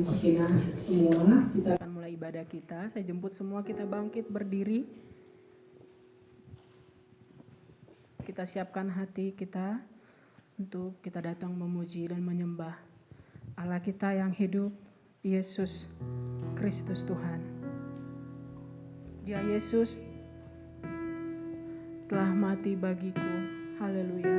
sejenak semua. Kita akan mulai ibadah kita. Saya jemput semua kita bangkit berdiri. Kita siapkan hati kita untuk kita datang memuji dan menyembah Allah kita yang hidup, Yesus Kristus Tuhan. Dia Yesus telah mati bagiku. Haleluya.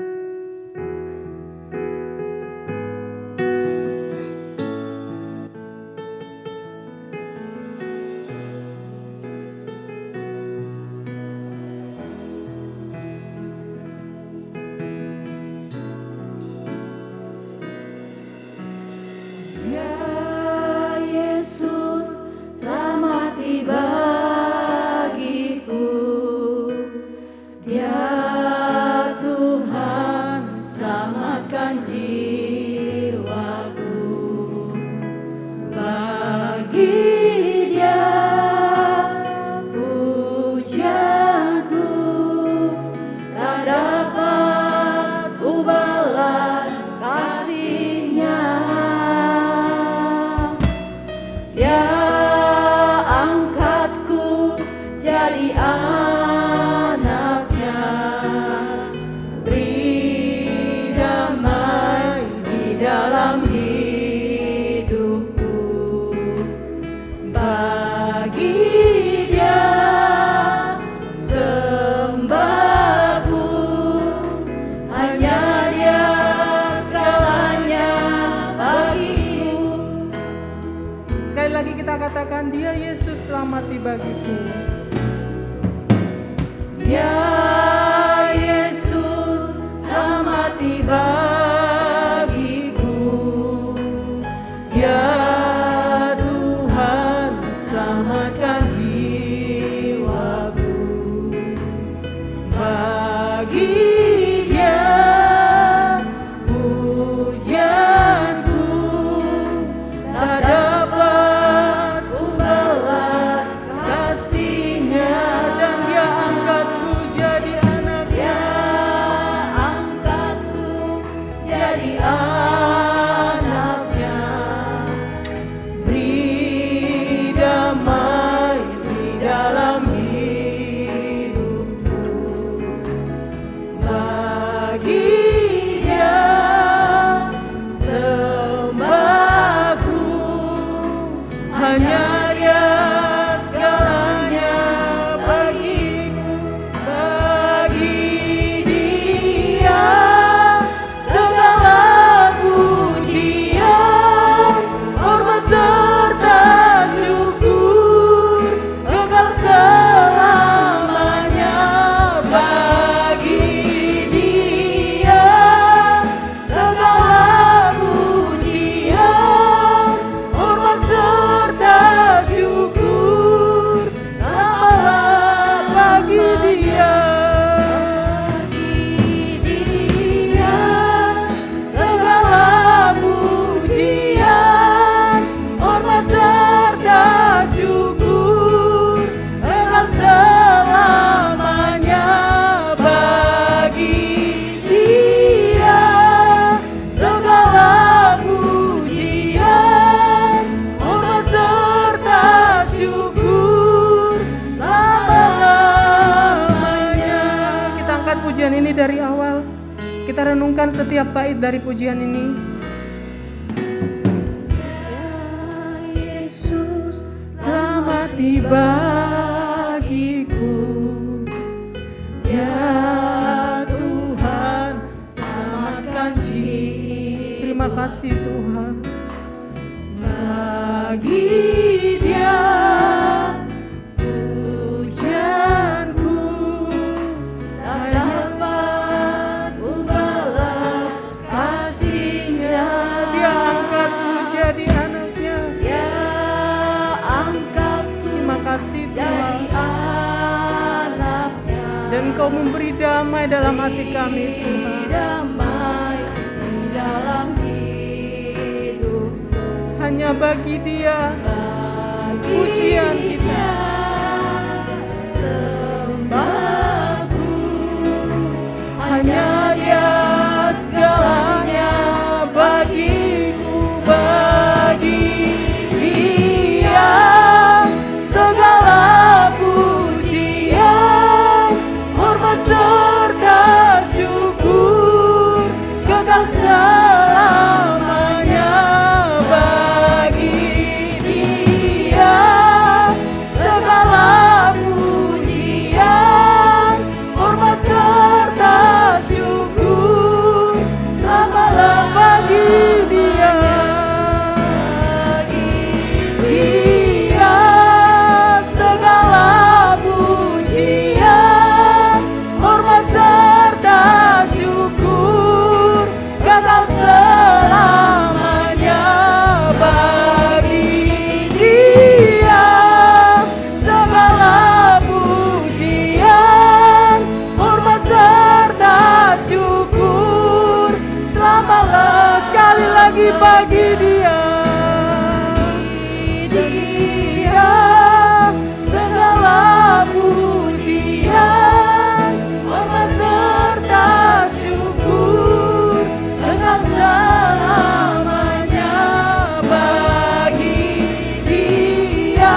Katakan dia Yesus telah mati bagiku. Dia Yesus telah mati bagiku. Ya Tuhan selamatkan jiwaku. Bagi dia pujianku tak dapat dari awal kita renungkan setiap bait dari pujian ini. Ya Yesus telah mati bagiku. Ya Tuhan selamatkan jiwa. Terima kasih Tuhan. Bagi dia Tuhan. Dan Kau memberi damai dalam hati kami Tuhan. Damai dalam hidupku. Hanya bagi Dia pujian kita. Sembahku hanya Dia segalanya bagiku, bagi bagi Dia. Segala pujian, hormat serta syukur kekal selamanya bagi Dia.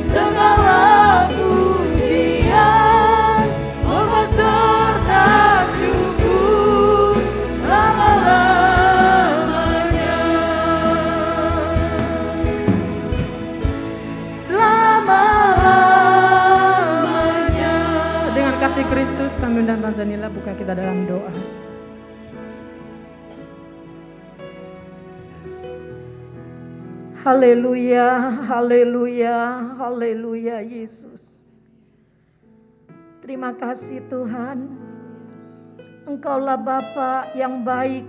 Segala pujian, hormat serta syukur selama-lamanya. Selama-lamanya. Dengan kasih Kristus kami undang Tante Nila buka kita dalam doa. Haleluya, haleluya, haleluya Yesus. Terima kasih Tuhan. Engkaulah Bapa yang baik,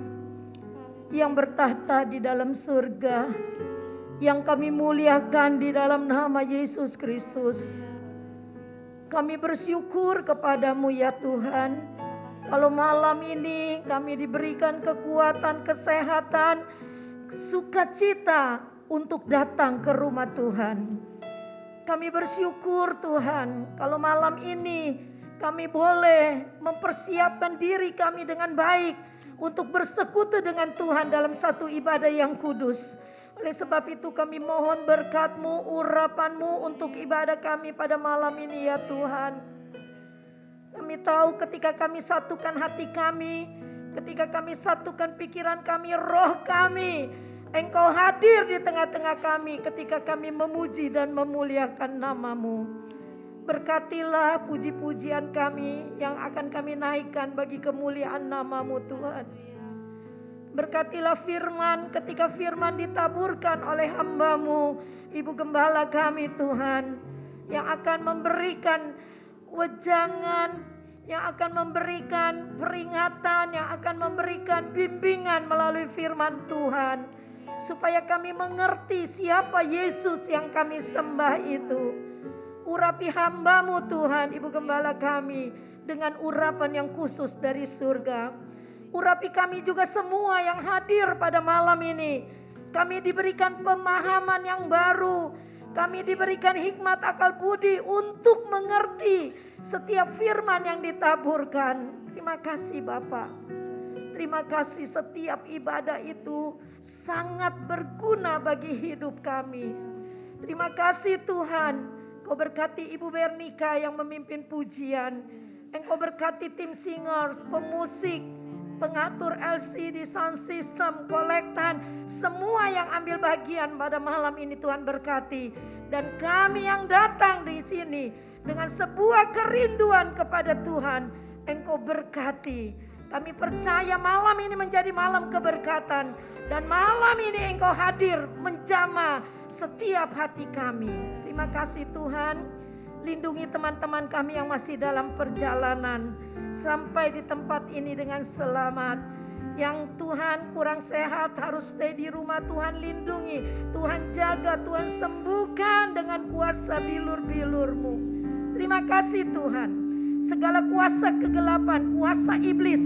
yang bertahta di dalam surga, yang kami muliakan di dalam nama Yesus Kristus. Kami bersyukur kepadamu ya Tuhan. Kalau malam ini kami diberikan kekuatan, kesehatan, sukacita untuk datang ke rumah Tuhan. Kami bersyukur Tuhan, kalau malam ini kami boleh mempersiapkan diri kami dengan baik untuk bersekutu dengan Tuhan dalam satu ibadah yang kudus. Oleh sebab itu kami mohon berkat-Mu, urapan-Mu untuk ibadah kami pada malam ini ya Tuhan. Kami tahu ketika kami satukan hati kami, ketika kami satukan pikiran kami, roh kami, Engkau hadir di tengah-tengah kami ketika kami memuji dan memuliakan nama-Mu. Berkatilah puji-pujian kami yang akan kami naikkan bagi kemuliaan nama-Mu Tuhan. Berkatilah firman ketika firman ditaburkan oleh hamba-Mu, Ibu Gembala kami Tuhan, yang akan memberikan wejangan, yang akan memberikan peringatan, yang akan memberikan bimbingan melalui firman Tuhan. Supaya kami mengerti siapa Yesus yang kami sembah itu. Urapi hamba-Mu Tuhan, Ibu Gembala kami, dengan urapan yang khusus dari surga. Urapi kami juga semua yang hadir pada malam ini. Kami diberikan pemahaman yang baru. Kami diberikan hikmat akal budi untuk mengerti setiap firman yang ditaburkan. Terima kasih Bapak. Terima kasih, setiap ibadah itu sangat berguna bagi hidup kami. Terima kasih Tuhan. Kau berkati Ibu Bernika yang memimpin pujian. Engkau berkati tim singers, pemusik, pengatur LCD, sound system, kolektan, semua yang ambil bagian pada malam ini Tuhan berkati. Dan kami yang datang di sini dengan sebuah kerinduan kepada Tuhan, Engkau berkati. Kami percaya malam ini menjadi malam keberkatan. Dan malam ini Engkau hadir menjamah setiap hati kami. Terima kasih Tuhan. Lindungi teman-teman kami yang masih dalam perjalanan. Sampai di tempat ini dengan selamat. Yang Tuhan kurang sehat harus stay di rumah, Tuhan lindungi. Tuhan jaga, Tuhan sembuhkan dengan kuasa bilur-bilur-Mu. Terima kasih Tuhan. Segala kuasa kegelapan, kuasa iblis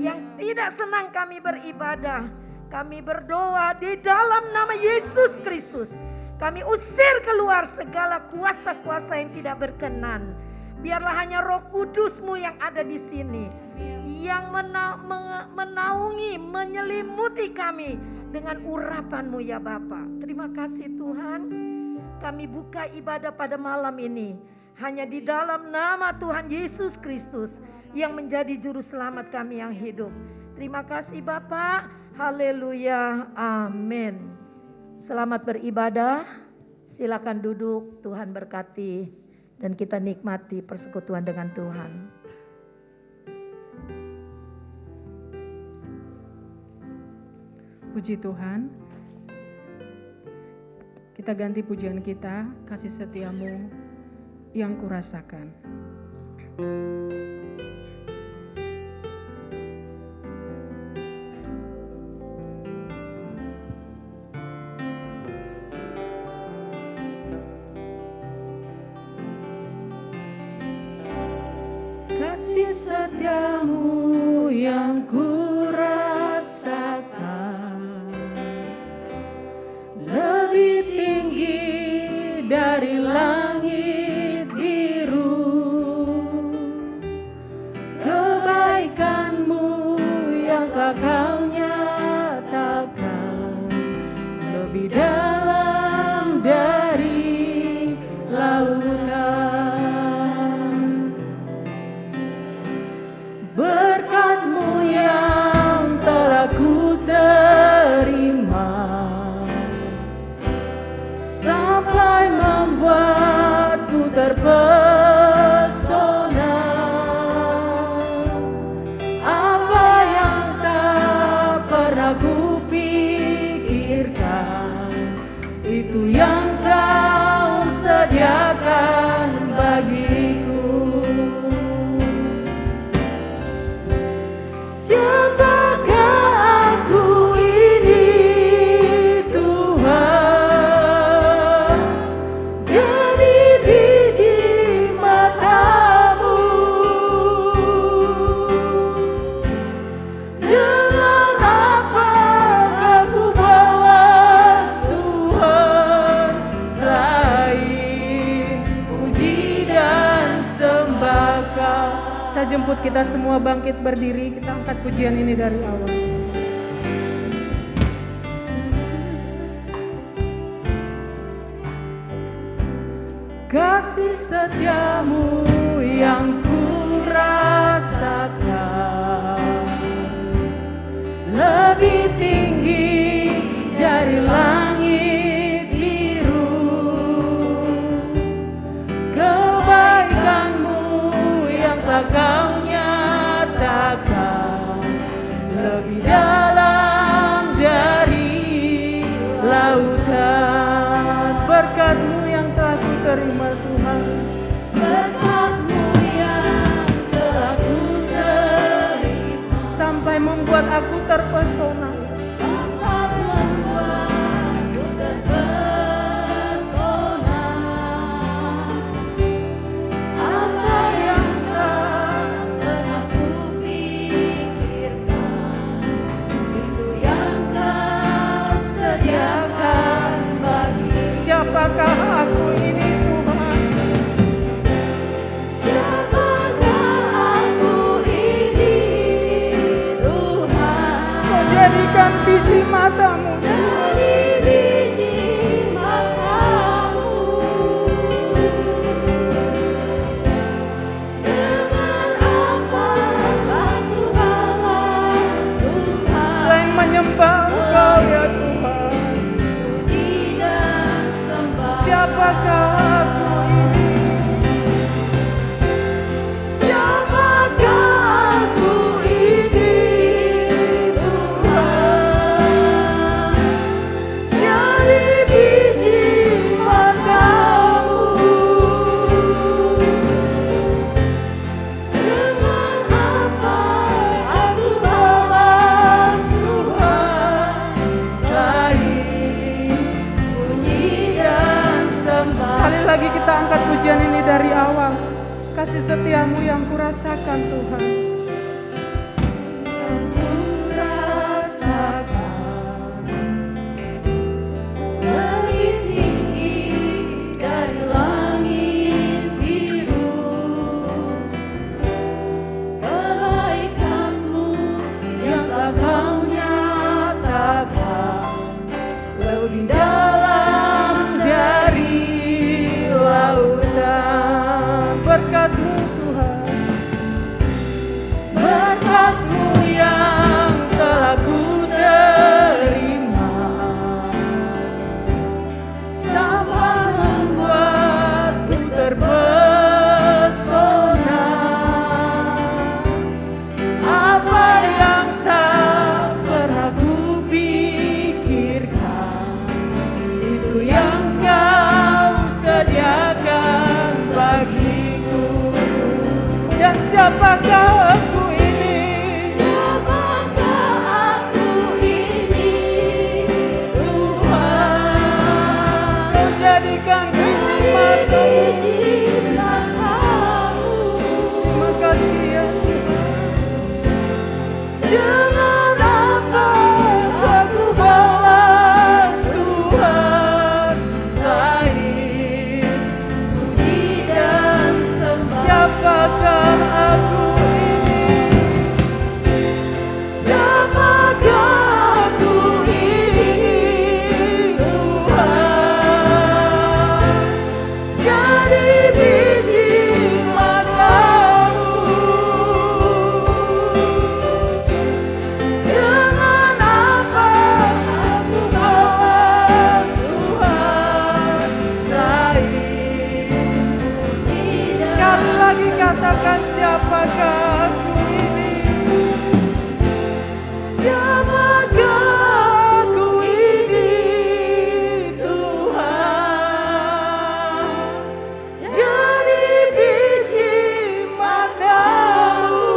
yang tidak senang kami beribadah, kami berdoa di dalam nama Yesus Kristus. Kami usir keluar segala kuasa-kuasa yang tidak berkenan. Biarlah hanya Roh Kudus-Mu yang ada di sini, yang menaungi, menyelimuti kami dengan urapan-Mu ya Bapa. Terima kasih Tuhan. Kami buka ibadah pada malam ini hanya di dalam nama Tuhan Yesus Kristus yang menjadi juru selamat kami yang hidup. Terima kasih Bapak. Haleluya. Amin. Selamat beribadah. Silakan duduk. Tuhan berkati dan kita nikmati persekutuan dengan Tuhan. Puji Tuhan. Kita ganti pujian kita, kasih setia-Mu yang kurasakan. Kasih setia-Mu yang kurasakan. Kau. Saya jemput kita semua bangkit berdiri, kita angkat pujian ini dari awal. Kasih setiamu yang ku rasakan lebih tinggi dari langit biru. Kebaikanmu yang tak kau nyatakan lebih dalam dari lautan. Berkat-Mu yang telah ku terima Tuhan, Berkat-Mu yang telah ku terima, sampai membuat aku terpesona. sampai membuatku terpesona. Apa yang tak pernah ku pikirkan, itu yang Kau sediakan bagi. Siapakah aku ini Tuhan? Siapakah aku ini Tuhan? Kau jadikan biji mata-Mu Dari biji mata-Mu, dengan apa aku balas Tuhan? selain menyembah Engkau ya Tuhan. Puji dan sembah. Siapakah aku ini? Siapakah aku ini Tuhan? Jadi biji mata-Mu, dengan apa aku balas Tuhan, selain puji dan sembah. Sekali lagi kita angkat pujian ini dari awal. Kasih setiamu yang kurasakan Tuhan. Yang ku rasakan lebih tinggi dari langit biru. Kebaikan-Mu yang tak Kau nyatakan lebih dalam dari lautan. Berkat-Mu Tuhan, berkat-Mu yang telah ku terima, sampai membuatku terpesona. Apa yang tak pernah ku pikirkan, itu yang Kau sediakan bagiku. dan siapakah aku ini? Siapakah aku ini Tuhan? Kau jadikan biji mata-Mu. Biji mata-Mu, Terima kasih ya Tuhan. dengan apa aku balas Tuhan, selain puji dan sembah. Siapakah aku ini? Siapakah aku ini Tuhan? Jadi biji mata-Mu, dengan apa aku balas Tuhan, selain puji dan Sekali lagi katakan siapakah aku ini? Siapakah aku ini Tuhan? Jadi biji mata-Mu,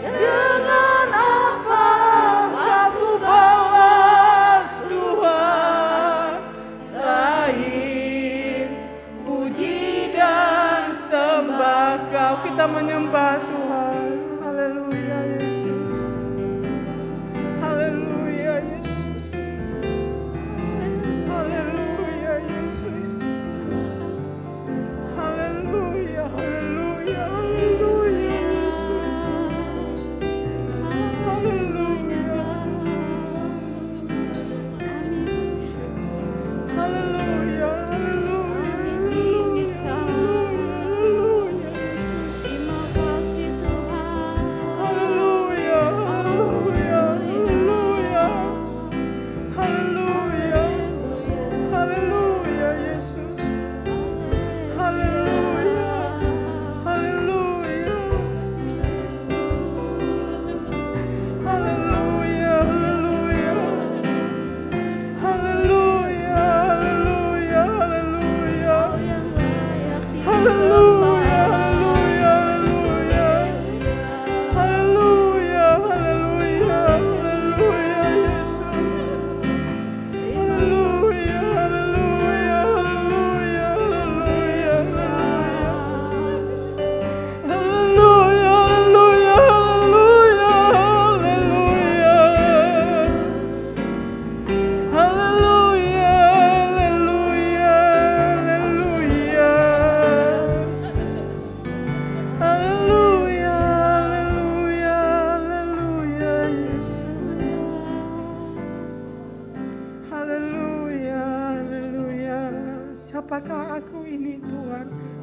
dengan apa aku balas Tuhan, selain puji dan Sembah Kau, kita menyembah Tuhan. Haleluya Yesus. Haleluya Yesus. Haleluya Yesus.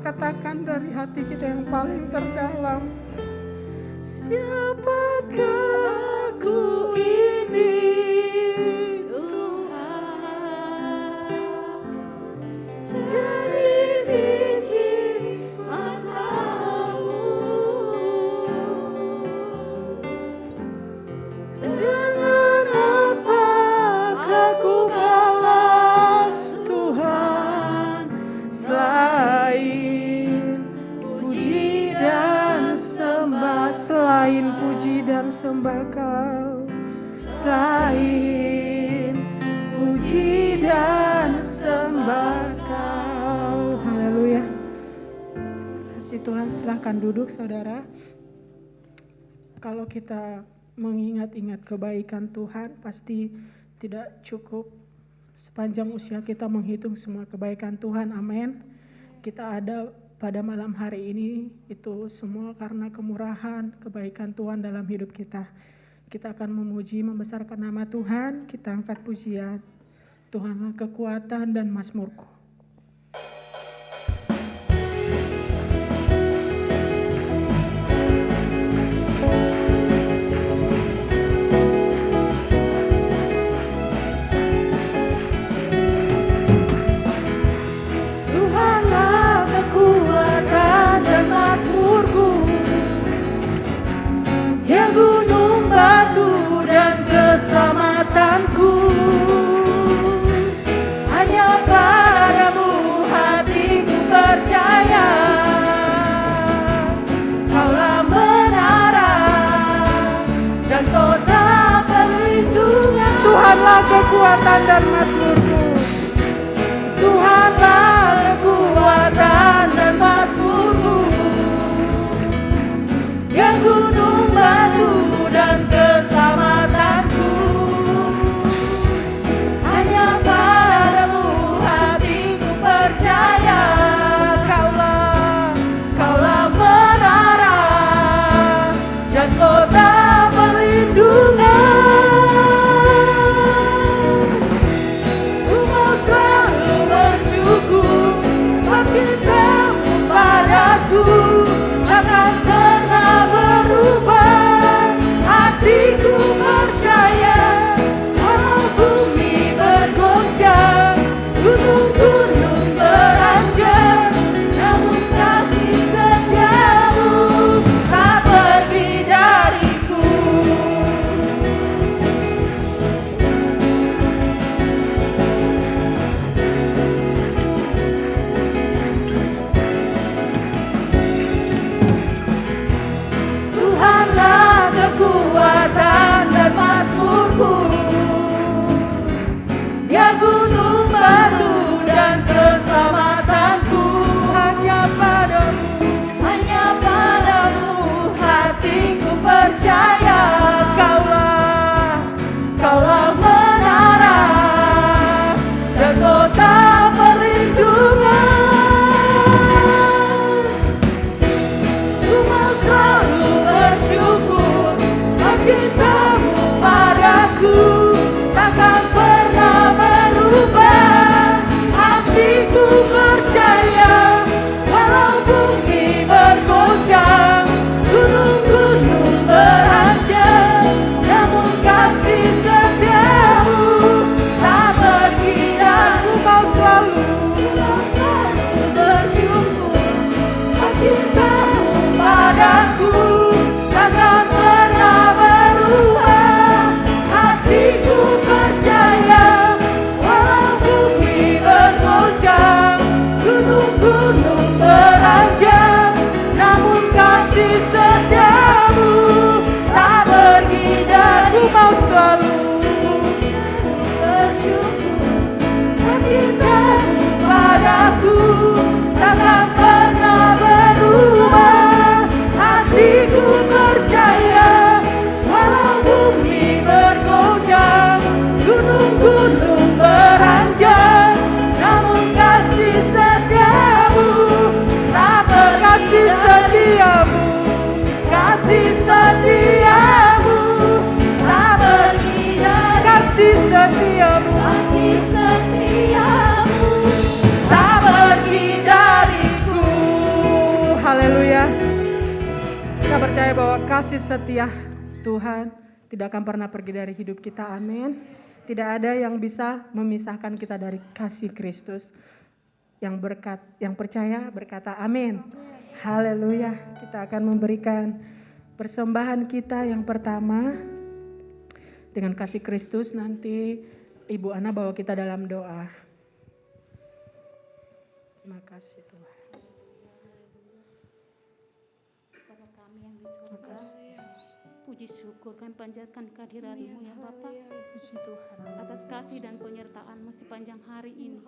Katakan dari hati kita yang paling terdalam. Siapakah aku ini Tuhan, jadi biji matamu, dengan apakah ku balas Tuhan selain puji dan sembah, Selain puji dan sembah Kau, selain puji dan sembah Kau. Haleluya. Kasih Tuhan, silahkan duduk saudara. Kalau kita mengingat-ingat kebaikan Tuhan, pasti tidak cukup sepanjang usia kita menghitung semua kebaikan Tuhan. Amin. Kita ada pada malam hari ini itu semua karena kemurahan, kebaikan Tuhan dalam hidup kita. Kita akan memuji, membesarkan nama Tuhan. Kita angkat pujian. Tuhanlah kekuatan dan mazmurku. Mazmurku, ya gunung batu dan keselamatanku, hanya padamu hatiku percaya. Kaulah menara dan kota perlindungan. Tuhanlah kekuatan dan mazmurku. Tuhanlah kekuatan dan mazmurku, ya gunung batu dan keselamatanku, hanya padamu hatiku percaya. Kaulah menara dan kota perlindungan. percaya bahwa kasih setia Tuhan tidak akan pernah pergi dari hidup kita. Amin. Tidak ada yang bisa memisahkan kita dari kasih Kristus. Yang percaya berkata amin. Haleluya. Kita akan memberikan persembahan kita yang pertama dengan kasih Kristus. Nanti Ibu Ana bawa kita dalam doa. Terima kasih Tuhan. Bapa kami yang di surga, puji syukur kami panjatkan kehadirat-Mu ya Bapa, atas kasih dan penyertaan-Mu sepanjang hari ini.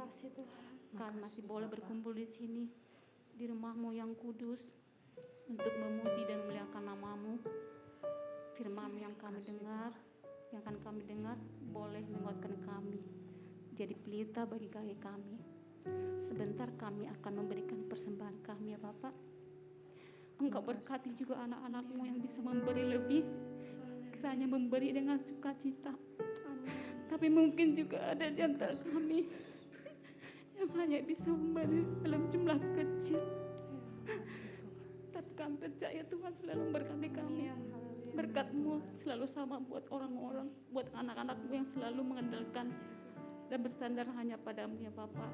Kami masih boleh berkumpul di sini, di rumah-Mu yang kudus, untuk memuji dan memuliakan nama-Mu. Firman yang kami dengar, yang akan kami dengar, boleh menguatkan kami, jadi pelita bagi kaki kami. Sebentar kami akan memberikan persembahan kami ya Bapak. Engkau berkati juga anak-anak-Mu yang bisa memberi lebih, kiranya memberi dengan sukacita. Tapi mungkin juga ada di antara kami yang hanya bisa memberi dalam jumlah kecil. Tapi kami percaya Tuhan selalu memberkati kami. Berkat-Mu selalu sama buat orang-orang, buat anak-anak-Mu yang selalu mengandalkan dan bersandar hanya pada-Mu ya Bapak.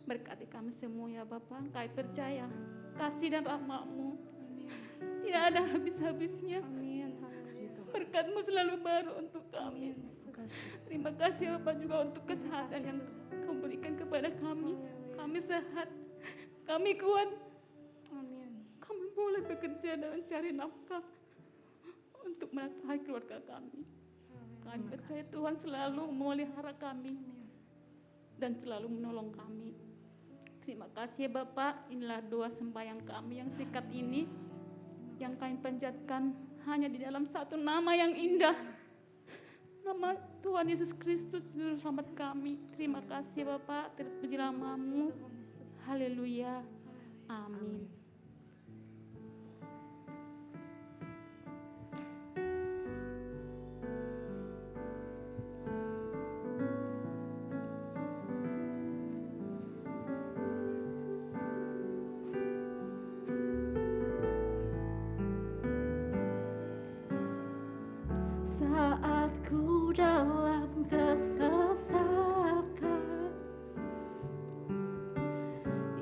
Berkati kami semua ya Bapak. Kami percaya kasih dan rahmat-Mu tidak ada habis-habisnya. Berkat-Mu selalu baru untuk kami. Terima kasih Bapak juga untuk kesehatan yang Kau berikan kepada kami. Kami sehat, kami kuat. Kami boleh bekerja dan mencari nafkah untuk menafkahi keluarga kami. Kami percaya Tuhan selalu memelihara kami dan selalu menolong kami. Terima kasih ya Bapak, inilah doa sembahyang kami yang singkat ini, yang kami panjatkan hanya di dalam satu nama yang indah, nama Tuhan Yesus Kristus Juru Selamat kami. Terima kasih Bapak, terpuji nama-Mu. Haleluya, amin. Saat ku dalam kesesakan,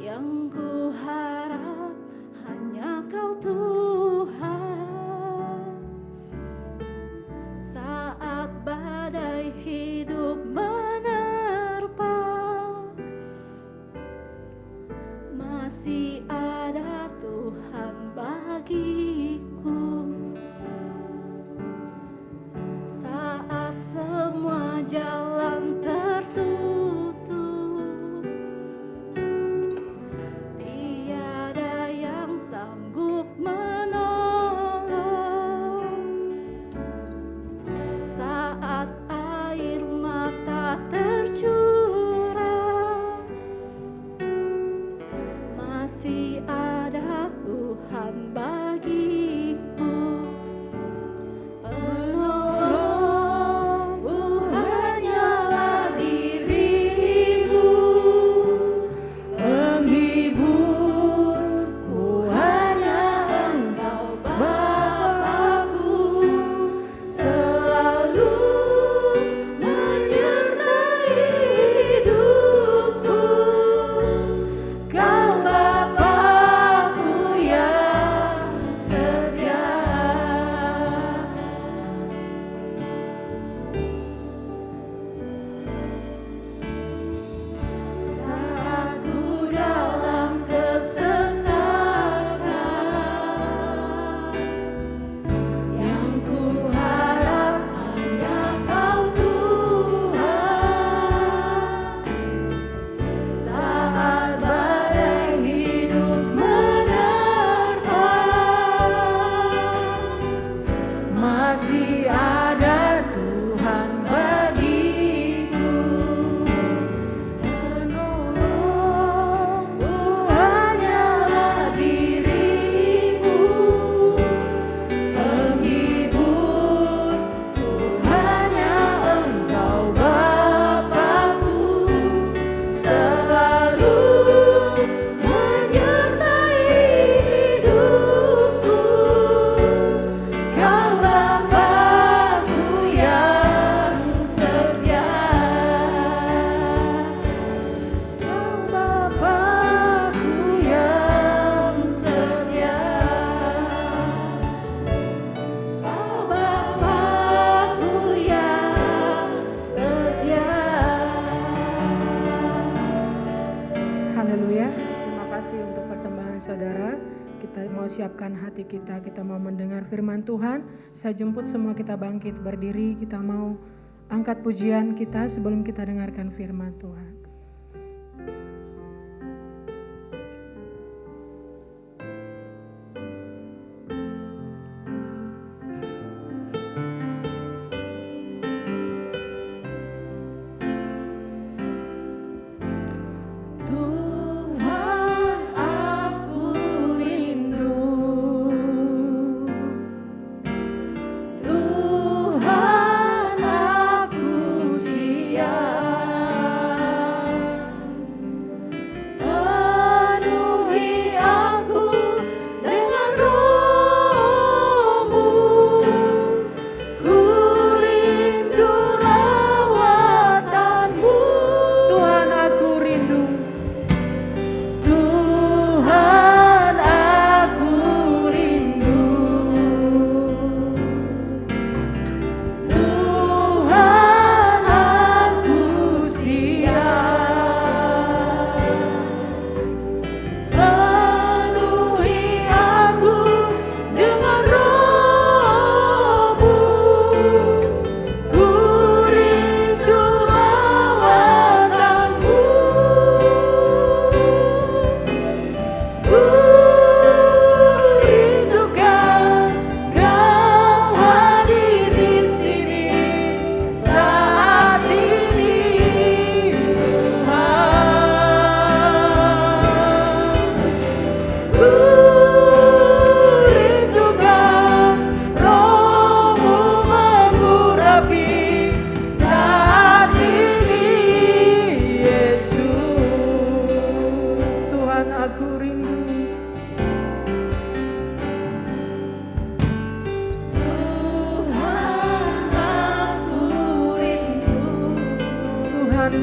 yang ku harap hanya Kau Tuhan. Saat badai hidup menerpa, masih ada Tuhan bagiku. Semua jalan tertutup, tiada yang sanggup menolong. Saat air mata tercurah, masih ada Tuhan kasih untuk persembahan saudara. Kita mau siapkan hati kita, kita mau mendengar firman Tuhan. Saya jemput semua kita bangkit berdiri, kita mau angkat pujian kita sebelum kita dengarkan firman Tuhan.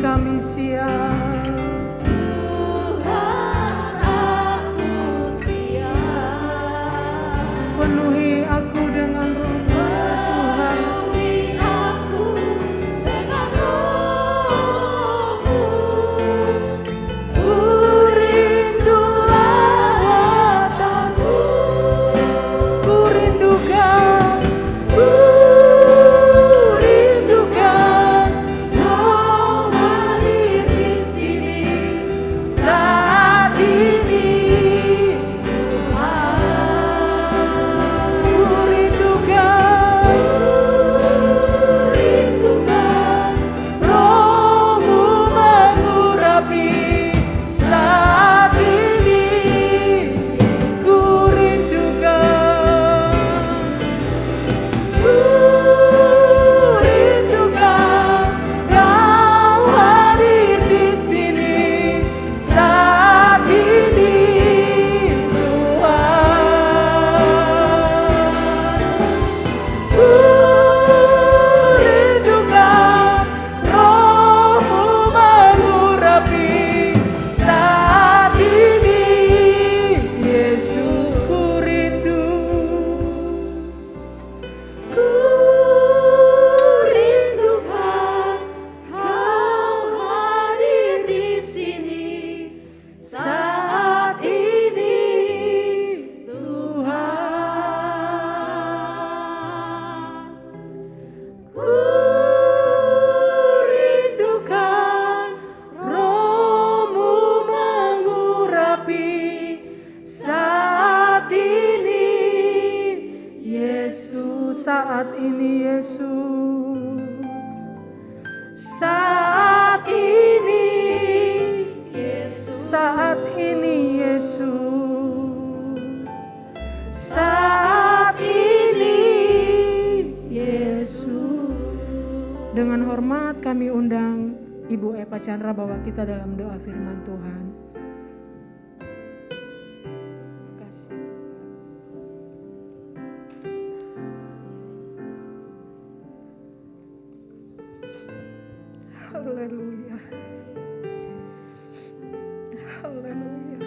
Kami siap. Tuhan, aku siap. Penuhi aku dengan roh-Mu, Tuhan. Penuhi aku dengan roh-Mu. Ku rindu lawatan-Mu. Ku rindukan. Saat ini Yesus, saat ini Yesus, saat ini Yesus, saat ini Yesus. Dengan hormat kami undang Ibu Eva Chandra bawa kita dalam doa firman Tuhan. Haleluya. Haleluya.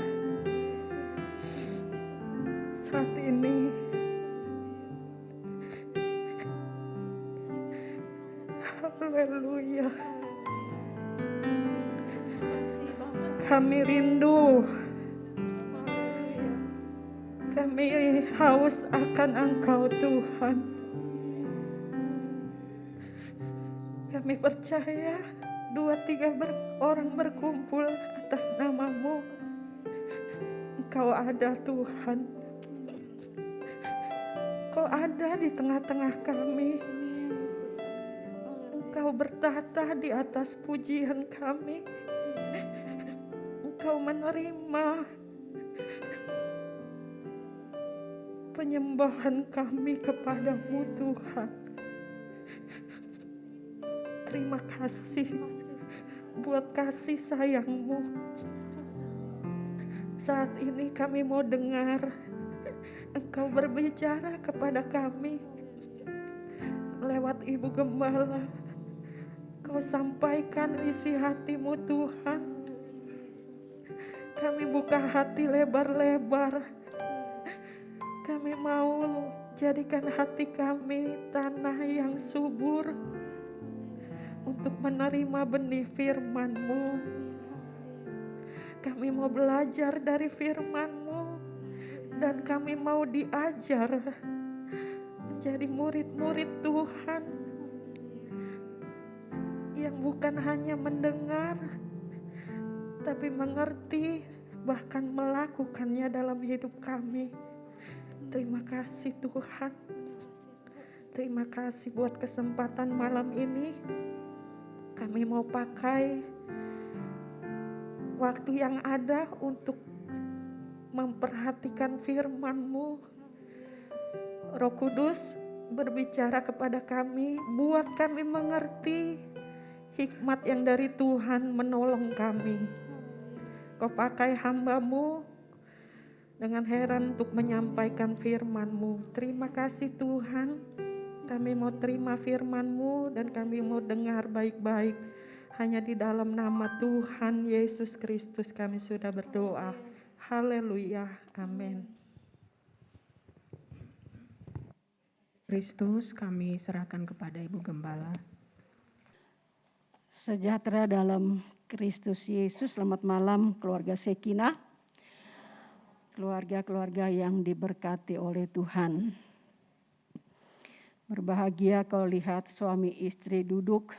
Saat ini haleluya. Kami rindu Kami haus akan Engkau Tuhan. Kami percaya 2-3 orang berkumpul atas nama-Mu, Engkau ada Tuhan. Engkau ada di tengah-tengah kami. Engkau bertata di atas pujian kami. Engkau menerima penyembahan kami kepadamu Tuhan. Terima kasih buat kasih sayang-Mu. Saat ini kami mau dengar Engkau berbicara kepada kami lewat Ibu Gembala. Kau sampaikan isi hati-Mu Tuhan. Kami buka hati lebar-lebar. Kami mau jadikan hati kami tanah yang subur untuk menerima benih firman-Mu. Kami mau belajar dari firman-Mu dan kami mau diajar menjadi murid-murid Tuhan yang bukan hanya mendengar tapi mengerti bahkan melakukannya dalam hidup kami. Terima kasih Tuhan. Terima kasih buat kesempatan malam ini. Kami mau pakai waktu yang ada untuk memperhatikan firman-Mu. Roh Kudus berbicara kepada kami, buat kami mengerti hikmat yang dari Tuhan menolong kami. Kau pakai hamba-Mu dengan heran untuk menyampaikan firman-Mu. Terima kasih Tuhan. Kami mau terima firman-Mu dan kami mau dengar baik-baik. Hanya di dalam nama Tuhan Yesus Kristus kami sudah berdoa. Haleluya. Amin. Kristus kami serahkan kepada Ibu Gembala. Sejahtera dalam Kristus Yesus. Selamat malam keluarga Sekinah. Keluarga-keluarga yang diberkati oleh Tuhan. Berbahagia kalau lihat suami istri duduk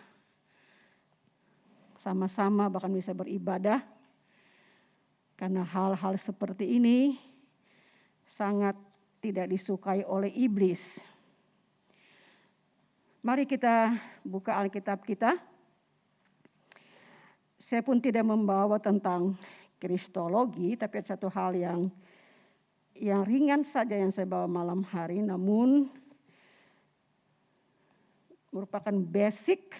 sama-sama bahkan bisa beribadah. Karena hal-hal seperti ini sangat tidak disukai oleh iblis. Mari kita buka Alkitab kita. Saya pun tidak membawa tentang kristologi, tapi ada satu hal yang ringan saja yang saya bawa malam hari, namun merupakan basic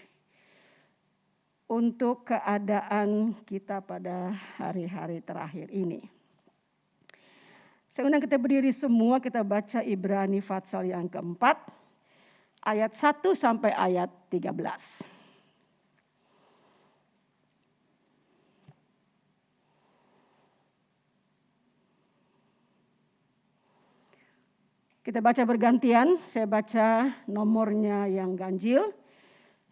untuk keadaan kita pada hari-hari terakhir ini. Saya undang kita berdiri semua, kita baca Ibrani Fatsal yang keempat, ayat 1 sampai ayat 13. Kita baca bergantian, saya baca nomornya yang ganjil,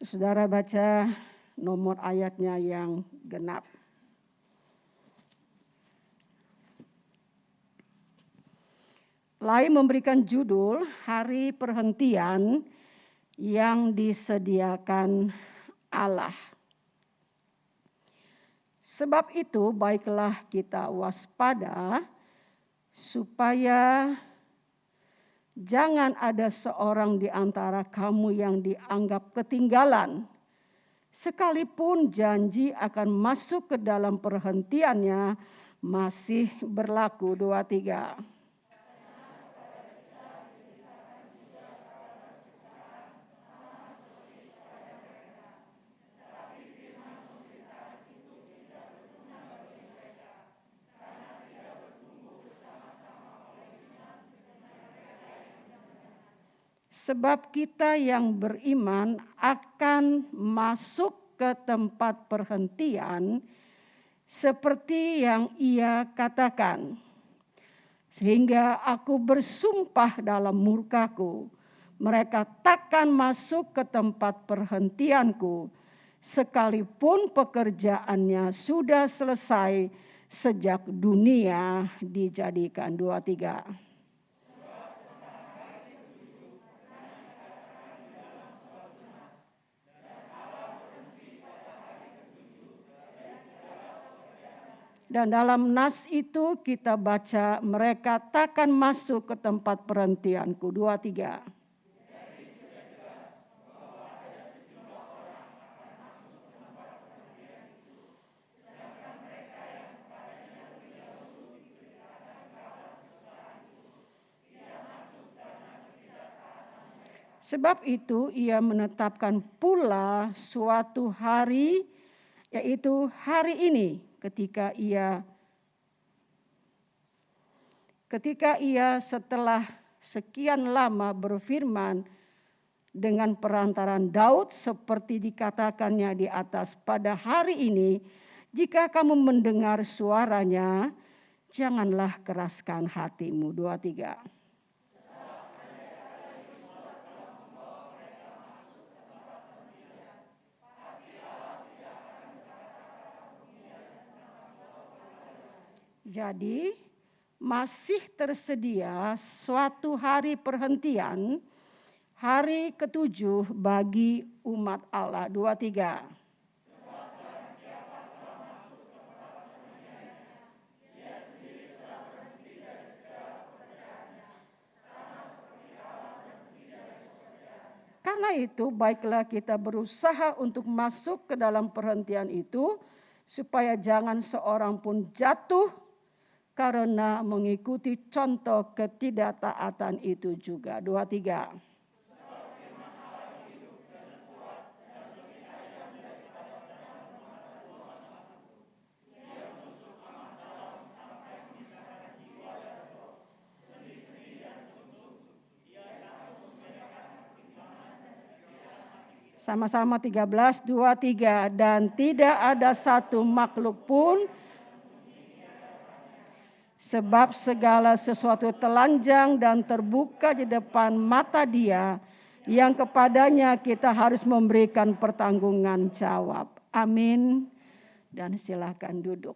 saudara baca nomor ayatnya yang genap. Lain memberikan judul Hari Perhentian yang disediakan Allah. Sebab itu baiklah kita waspada supaya jangan ada seorang di antara kamu yang dianggap ketinggalan, sekalipun janji akan masuk ke dalam perhentiannya masih berlaku. 2, 3. Sebab kita yang beriman akan masuk ke tempat perhentian seperti yang ia katakan. Sehingga aku bersumpah dalam murkaku, mereka takkan masuk ke tempat perhentianku, sekalipun pekerjaannya sudah selesai sejak dunia dijadikan. 2, 3. Dan dalam nas itu kita baca mereka takkan masuk ke tempat perhentianku. 2, 3. Sebab itu ia menetapkan pula suatu hari, yaitu hari ini, ketika ia setelah sekian lama berfirman dengan perantaran Daud seperti dikatakannya di atas, pada hari ini jika kamu mendengar suaranya, janganlah keraskan hatimu. 2, 3. Jadi masih tersedia suatu hari perhentian, hari ke-7 bagi umat Allah. 2, 3. Karena itu baiklah kita berusaha untuk masuk ke dalam perhentian itu, supaya jangan seorang pun jatuh karena mengikuti contoh ketidaktaatan itu juga. 2, 3. Sama-sama 13, 2, 3. Dan tidak ada satu makhluk pun, sebab segala sesuatu telanjang dan terbuka di depan mata Dia, yang kepadanya kita harus memberikan pertanggungan jawab. Amin. Dan silakan duduk.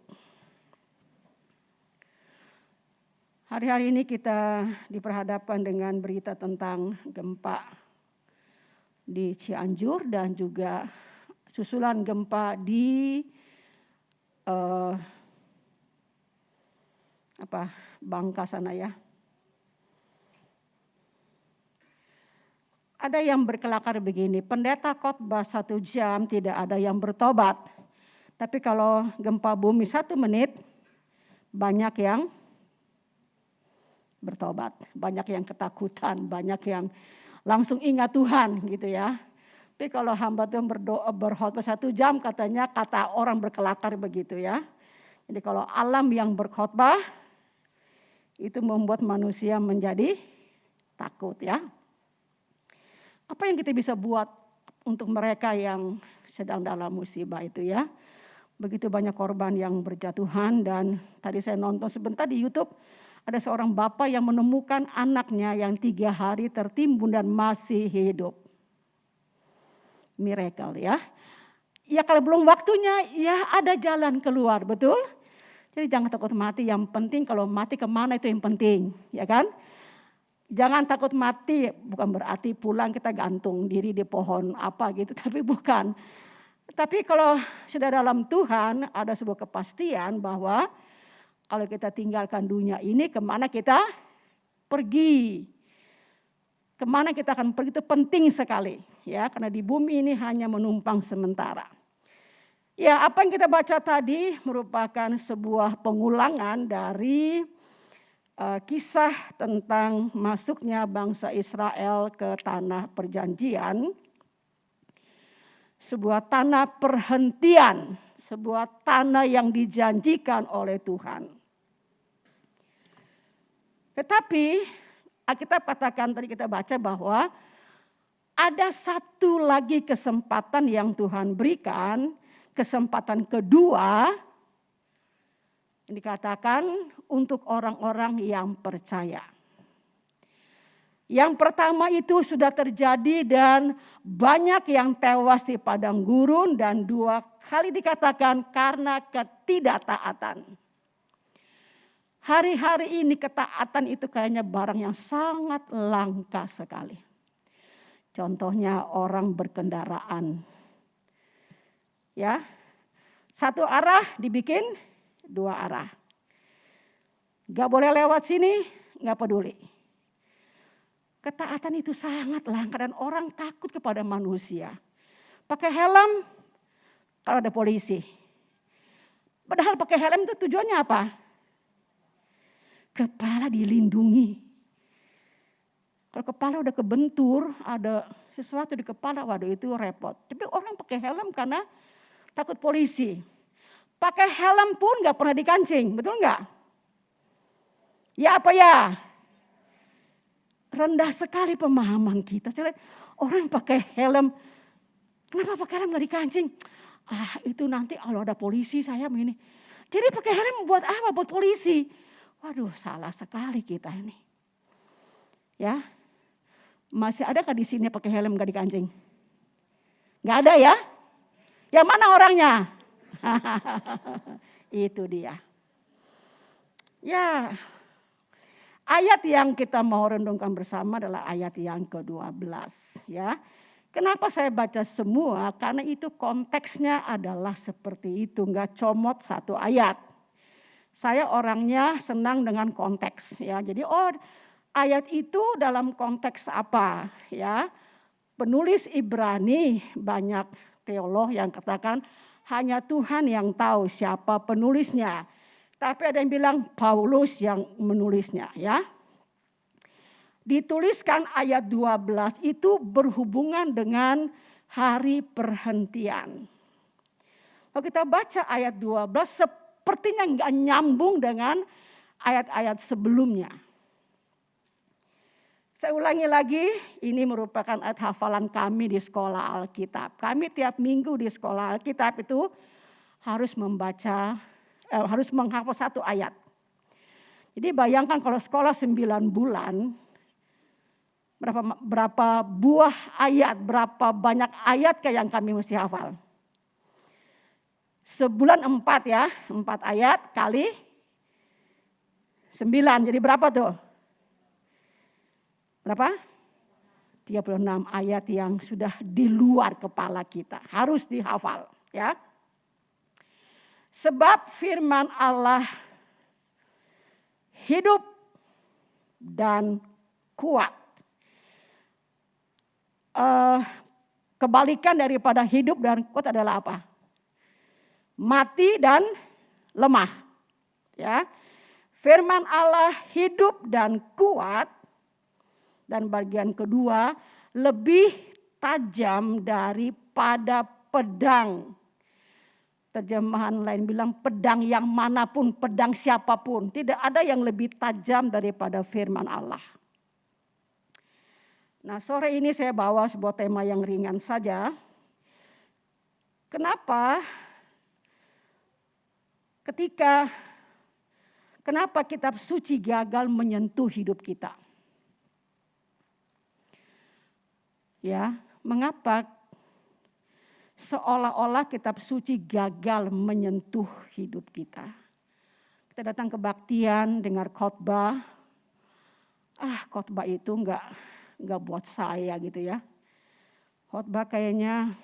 Hari-hari ini kita diperhadapkan dengan berita tentang gempa di Cianjur dan juga susulan gempa di Bangka sana ya. Ada yang berkelakar begini, pendeta khotbah 1 jam tidak ada yang bertobat. Tapi kalau gempa bumi 1 menit, banyak yang bertobat, banyak yang ketakutan, banyak yang langsung ingat Tuhan gitu ya. Tapi kalau hamba Tuhan berkhotbah 1 jam katanya kata orang berkelakar begitu ya. Jadi kalau alam yang berkhotbah itu membuat manusia menjadi takut ya. Apa yang kita bisa buat untuk mereka yang sedang dalam musibah itu ya. Begitu banyak korban yang berjatuhan dan tadi saya nonton sebentar di YouTube. Ada seorang bapak yang menemukan anaknya yang 3 hari tertimbun dan masih hidup. Miracle ya. Ya kalau belum waktunya ya ada jalan keluar, betul? Jadi jangan takut mati, yang penting kalau mati kemana itu yang penting, ya kan? Jangan takut mati, bukan berarti pulang kita gantung diri di pohon apa gitu, tapi bukan. Tapi kalau sudah dalam Tuhan ada sebuah kepastian bahwa kalau kita tinggalkan dunia ini kemana kita pergi. Kemana kita akan pergi itu penting sekali. Ya, karena di bumi ini hanya menumpang sementara. Ya, apa yang kita baca tadi merupakan sebuah pengulangan dari kisah tentang masuknya bangsa Israel ke tanah perjanjian. Sebuah tanah perhentian, sebuah tanah yang dijanjikan oleh Tuhan. Tetapi kita katakan tadi kita baca bahwa ada satu lagi kesempatan yang Tuhan berikan, kesempatan kedua yang dikatakan untuk orang-orang yang percaya. Yang pertama itu sudah terjadi dan banyak yang tewas di padang gurun dan 2 kali dikatakan karena ketidaktaatan. Hari-hari ini ketaatan itu kayaknya barang yang sangat langka sekali. Contohnya orang berkendaraan. Ya. Satu arah dibikin dua arah. Gak boleh lewat sini, gak peduli. Ketaatan itu sangat langka dan orang takut kepada manusia. Pakai helm kalau ada polisi. Padahal pakai helm itu tujuannya apa? Kepala dilindungi. Kalau kepala udah kebentur, ada sesuatu di kepala, waduh itu repot. Tapi orang pakai helm karena takut polisi. Pakai helm pun gak pernah dikancing, betul gak? Ya apa ya? Rendah sekali pemahaman kita. Saya lihat orang pakai helm, kenapa pakai helm gak dikancing? Itu nanti kalau ada polisi saya begini. Jadi pakai helm buat apa? Buat polisi. Waduh, salah sekali kita ini. Ya, masih adakah di sini pakai helm gak dikancing? Gak ada ya? Yang mana orangnya? Itu dia. Ya, ayat yang kita mau renungkan bersama adalah ayat yang ke-12 ya. Kenapa saya baca semua? Karena itu konteksnya adalah seperti itu, enggak comot satu ayat. Saya orangnya senang dengan konteks ya. Jadi ayat itu dalam konteks apa ya? Penulis Ibrani, banyak teolog yang katakan hanya Tuhan yang tahu siapa penulisnya. Tapi ada yang bilang Paulus yang menulisnya ya. Dituliskan ayat 12 itu berhubungan dengan hari perhentian. Kalau kita baca ayat 12 sepertinya enggak nyambung dengan ayat-ayat sebelumnya. Saya ulangi lagi, ini merupakan ayat hafalan kami di sekolah Alkitab. Kami tiap minggu di sekolah Alkitab itu harus harus menghafal satu ayat. Jadi bayangkan kalau sekolah 9 bulan, berapa buah ayat, berapa banyak ayat kayak yang kami mesti hafal. Sebulan 4 ya, 4 ayat kali 9, jadi berapa tuh? Berapa? 36 ayat yang sudah di luar kepala kita, harus dihafal ya. Sebab firman Allah hidup dan kuat. Kebalikan daripada hidup dan kuat adalah apa? Mati dan lemah. Ya. Firman Allah hidup dan kuat. Dan bagian kedua, lebih tajam daripada pedang. Terjemahan lain bilang pedang yang manapun, pedang siapapun. Tidak ada yang lebih tajam daripada firman Allah. Nah, sore ini saya bawa sebuah tema yang ringan saja. Kenapa kitab suci gagal menyentuh hidup kita? Ya, mengapa seolah-olah kitab suci gagal menyentuh hidup kita? Kita datang kebaktian, dengar khotbah. Khotbah itu enggak buat saya gitu ya. Khotbah kayaknya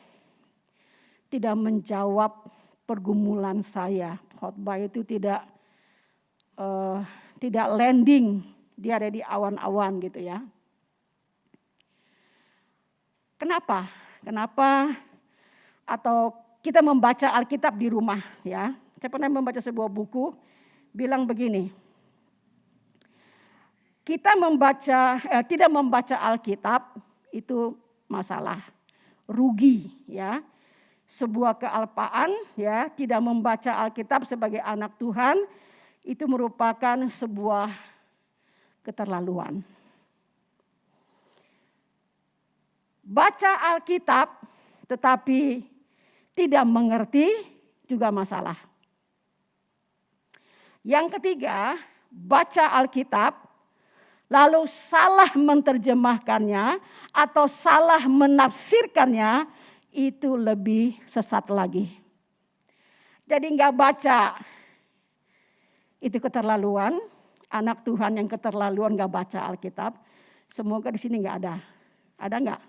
tidak menjawab pergumulan saya. Khotbah itu tidak landing, dia ada di awan-awan gitu ya. Kenapa? Atau kita membaca Alkitab di rumah ya. Saya pernah membaca sebuah buku bilang begini. Kita tidak membaca Alkitab itu masalah, rugi ya. Sebuah kealpaan ya, tidak membaca Alkitab sebagai anak Tuhan itu merupakan sebuah keterlaluan. Baca Alkitab tetapi tidak mengerti juga masalah. Yang ketiga, baca Alkitab lalu salah menerjemahkannya atau salah menafsirkannya, itu lebih sesat lagi. Jadi enggak baca, itu keterlaluan. Anak Tuhan yang keterlaluan enggak baca Alkitab. Semoga di sini enggak ada. Ada enggak?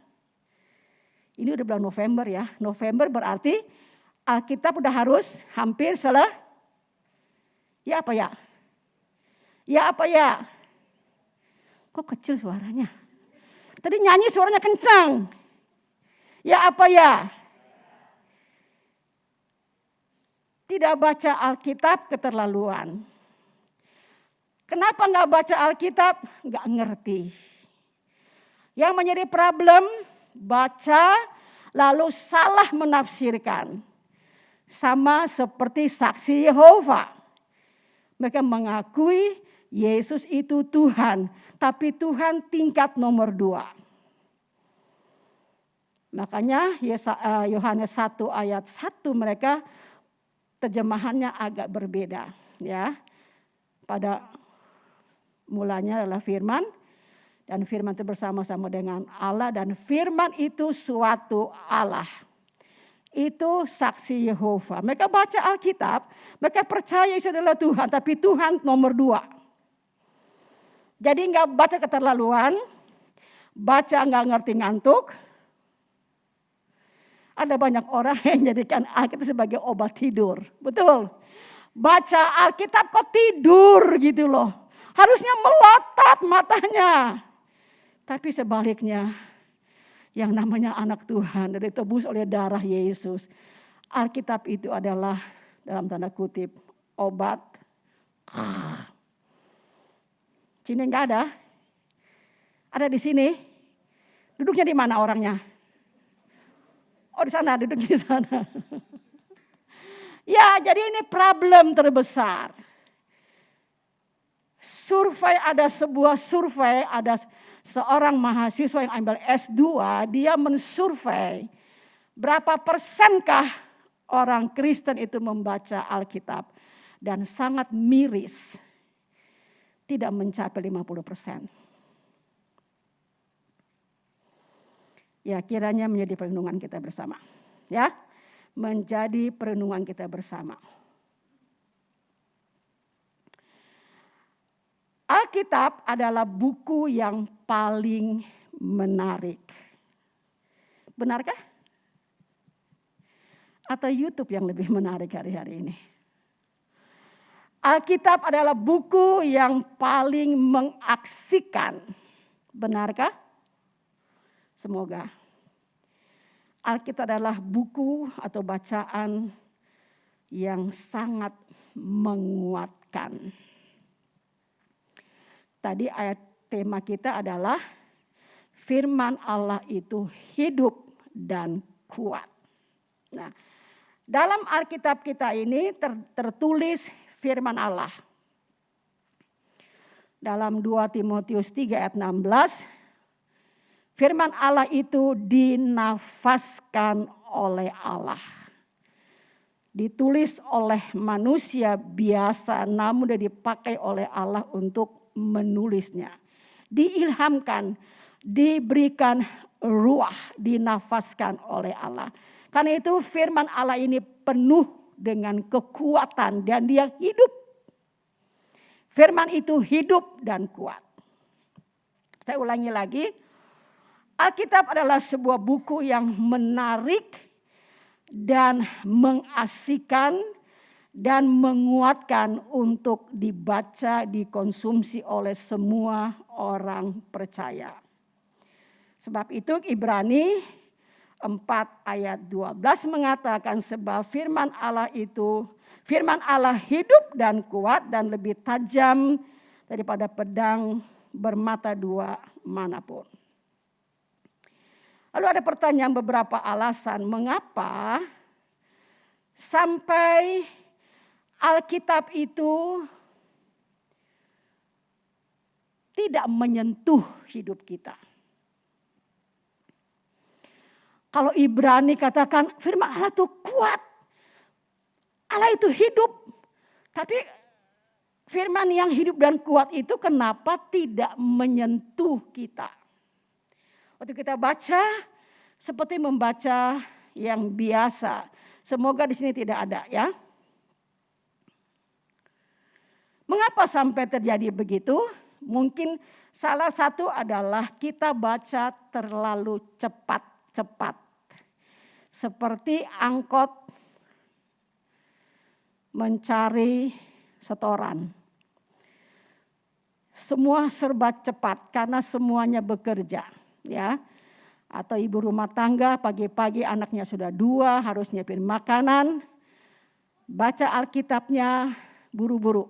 Ini udah bulan November ya. November berarti Alkitab udah harus hampir Ya apa ya? Ya apa ya? Kok kecil suaranya? Tadi nyanyi suaranya kencang. Ya apa ya? Tidak baca Alkitab keterlaluan. Kenapa nggak baca Alkitab? Nggak ngerti. Yang menjadi problem, baca lalu salah menafsirkan. Sama seperti saksi Yehova. Mereka mengakui Yesus itu Tuhan, tapi Tuhan tingkat nomor 2. Makanya Yohanes 1 ayat 1 mereka terjemahannya agak berbeda. Ya. Pada mulanya adalah firman, dan firman itu bersama-sama dengan Allah, dan firman itu suatu Allah. Itu saksi Yehova. Mereka baca Alkitab, mereka percaya Yesus adalah Tuhan, tapi Tuhan nomor 2. Jadi nggak baca keterlaluan, baca nggak ngerti ngantuk. Ada banyak orang yang jadikan Alkitab sebagai obat tidur, betul. Baca Alkitab kok tidur gitu loh, harusnya melotot matanya. Tapi sebaliknya, yang namanya anak Tuhan dan ditebus oleh darah Yesus. Alkitab itu adalah dalam tanda kutip obat. Sini enggak ada? Ada di sini? Duduknya di mana orangnya? Oh di sana, duduk di sana. Ya jadi ini problem terbesar. Sebuah survei, ada seorang mahasiswa yang ambil S2, dia mensurvei berapa persenkah orang Kristen itu membaca Alkitab. Dan sangat miris, tidak mencapai 50%. Ya kiranya menjadi perenungan kita bersama. Ya, menjadi perenungan kita bersama. Alkitab adalah buku yang paling menarik. Benarkah? Atau YouTube yang lebih menarik hari-hari ini? Alkitab adalah buku yang paling mengaksikan. Benarkah? Semoga. Alkitab adalah buku atau bacaan yang sangat menguatkan. Tadi ayat tema kita adalah firman Allah itu hidup dan kuat. Nah, dalam Alkitab kita ini tertulis firman Allah. Dalam 2 Timotius 3 ayat 16, firman Allah itu dinafaskan oleh Allah. Ditulis oleh manusia biasa namun dia dipakai oleh Allah untuk menulisnya. Diilhamkan, diberikan ruah, dinafaskan oleh Allah. Karena itu firman Allah ini penuh dengan kekuatan dan dia hidup. Firman itu hidup dan kuat. Saya ulangi lagi. Alkitab adalah sebuah buku yang menarik dan mengasihkan dan menguatkan untuk dibaca, dikonsumsi oleh semua orang percaya. Sebab itu Ibrani 4 ayat 12 mengatakan sebab firman Allah hidup dan kuat dan lebih tajam daripada pedang bermata 2 manapun. Lalu ada pertanyaan beberapa alasan mengapa sampai Alkitab itu tidak menyentuh hidup kita. Kalau Ibrani katakan firman Allah itu kuat. Allah itu hidup. Tapi firman yang hidup dan kuat itu kenapa tidak menyentuh kita? Waktu kita baca seperti membaca yang biasa. Semoga di sini tidak ada ya. Mengapa sampai terjadi begitu? Mungkin salah satu adalah kita baca terlalu cepat-cepat. Seperti angkot mencari setoran. Semua serba cepat karena semuanya bekerja, ya. Atau ibu rumah tangga pagi-pagi anaknya sudah 2 harus nyiapin makanan. Baca Alkitabnya buru-buru.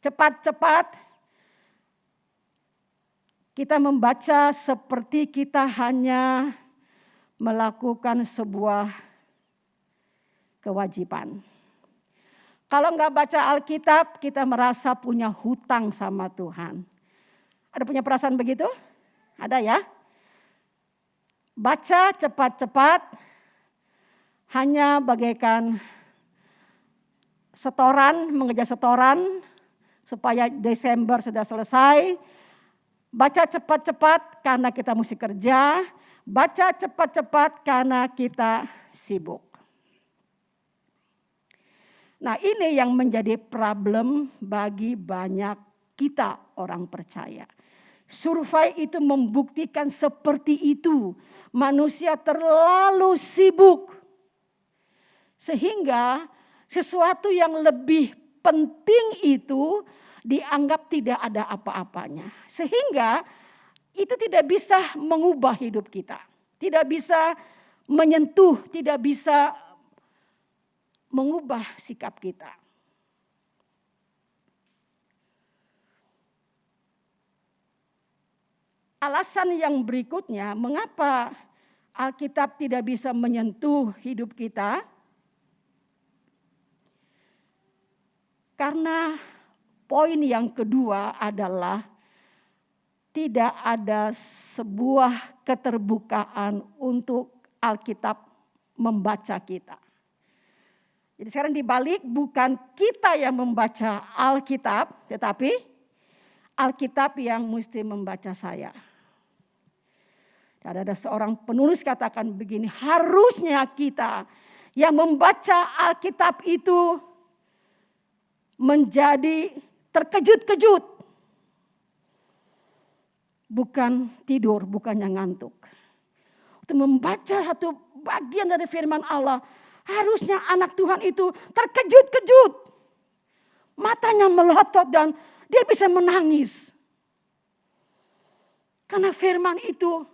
Cepat-cepat kita membaca seperti kita hanya melakukan sebuah kewajiban. Kalau enggak baca Alkitab, kita merasa punya hutang sama Tuhan. Ada punya perasaan begitu? Ada ya? Baca cepat-cepat hanya bagaikan setoran, mengejar setoran supaya Desember sudah selesai. Baca cepat-cepat karena kita mesti kerja. Baca cepat-cepat karena kita sibuk. Nah, ini yang menjadi problem bagi banyak kita orang percaya. Survei itu membuktikan seperti itu. Manusia terlalu sibuk. Sehingga sesuatu yang lebih penting itu dianggap tidak ada apa-apanya. Sehingga itu tidak bisa mengubah hidup kita. Tidak bisa menyentuh, tidak bisa mengubah sikap kita. Alasan yang berikutnya, mengapa Alkitab tidak bisa menyentuh hidup kita? Karena poin yang kedua adalah tidak ada sebuah keterbukaan untuk Alkitab membaca kita. Jadi sekarang dibalik, bukan kita yang membaca Alkitab, tetapi Alkitab yang mesti membaca saya. Dan ada seorang penulis katakan begini, harusnya kita yang membaca Alkitab itu menjadi terkejut-kejut. Bukan tidur, bukannya ngantuk. Untuk membaca satu bagian dari firman Allah, harusnya anak Tuhan itu terkejut-kejut. Matanya melotot dan dia bisa menangis. Karena firman itu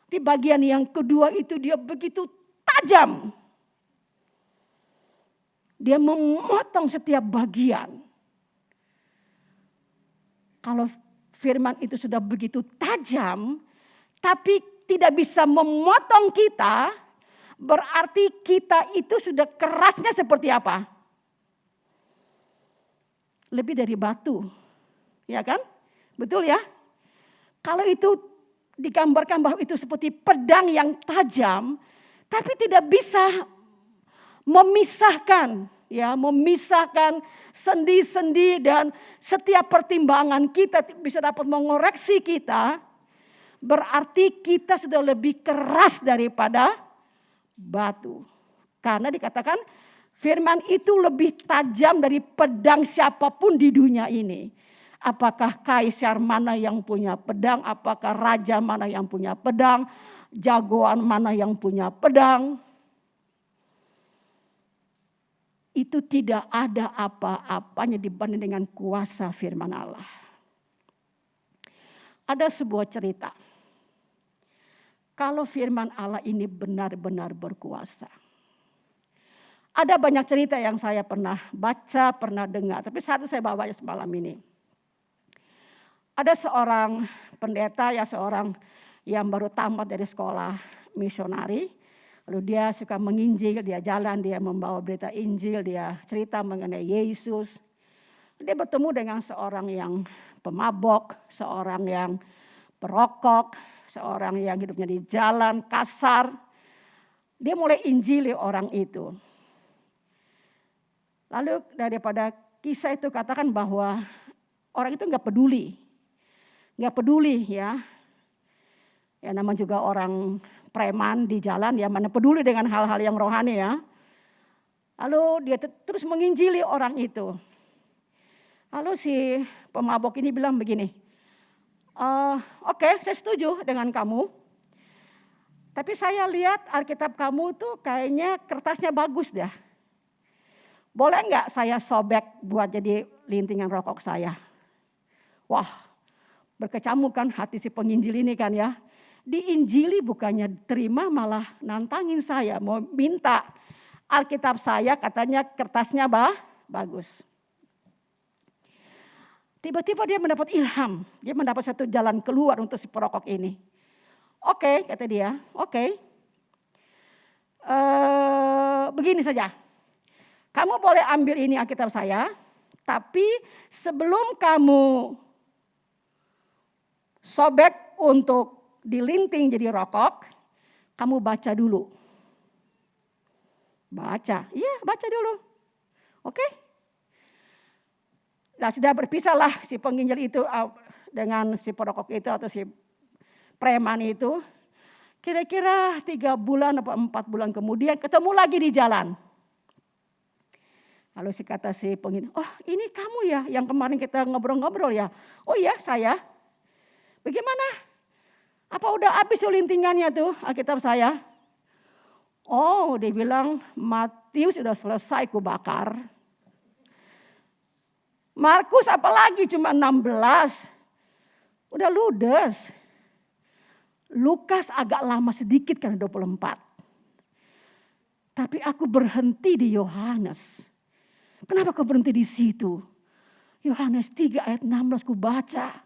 di bagian yang kedua itu dia begitu tajam. Dia memotong setiap bagian. Kalau firman itu sudah begitu tajam, tapi tidak bisa memotong kita, berarti kita itu sudah kerasnya seperti apa? Lebih dari batu. Ya kan? Betul ya? Kalau itu digambarkan bahwa itu seperti pedang yang tajam, tapi tidak bisa memisahkan sendi-sendi dan setiap pertimbangan kita bisa dapat mengoreksi kita, berarti kita sudah lebih keras daripada batu. Karena dikatakan firman itu lebih tajam dari pedang siapapun di dunia ini. Apakah kaisar mana yang punya pedang, apakah raja mana yang punya pedang, jagoan mana yang punya pedang. Itu tidak ada apa-apanya dibanding dengan kuasa firman Allah. Ada sebuah cerita. Kalau firman Allah ini benar-benar berkuasa. Ada banyak cerita yang saya pernah baca, pernah dengar. Tapi satu saya bawa semalam ini. Ada seorang pendeta, seorang yang baru tamat dari sekolah misionari. Lalu dia suka menginjil, dia jalan, dia membawa berita Injil, dia cerita mengenai Yesus. Dia bertemu dengan seorang yang pemabok, seorang yang perokok, seorang yang hidupnya di jalan, kasar. Dia mulai injili orang itu. Lalu daripada kisah itu katakan bahwa orang itu nggak peduli ya. Ya namanya juga orang preman di jalan ya, mana peduli dengan hal-hal yang rohani ya. Lalu dia terus menginjili orang itu. Lalu si pemabok ini bilang begini, oke, saya setuju dengan kamu. Tapi saya lihat Alkitab kamu tuh kayaknya kertasnya bagus dah. boleh nggak saya sobek buat jadi lintingan rokok saya? Wah, berkecamuk kan hati si penginjil ini kan ya. Diinjili bukannya terima, malah nantangin saya, mau minta Alkitab saya, katanya kertasnya bagus. Tiba-tiba dia mendapat ilham, dia mendapat satu jalan keluar untuk si perokok ini. Oke, kata dia, oke. Begini saja, kamu boleh ambil ini Alkitab saya, tapi sebelum kamu sobek untuk dilinting jadi rokok, kamu baca dulu. Baca, iya baca dulu. Oke? Nah, sudah berpisahlah si penginjil itu dengan si perokok itu atau si preman itu. Kira-kira 3 bulan atau 4 bulan kemudian ketemu lagi di jalan. Lalu kata si penginjil, oh ini kamu ya yang kemarin kita ngobrol-ngobrol ya. Oh iya saya. Bagaimana? Apa udah habis lintingannya tuh Alkitab saya? Oh dia bilang Matius sudah selesai ku bakar. Markus apalagi cuma 16. Udah ludes. Lukas agak lama sedikit karena 24. Tapi aku berhenti di Yohanes. Kenapa kau berhenti di situ? Yohanes 3 ayat 16 ku baca.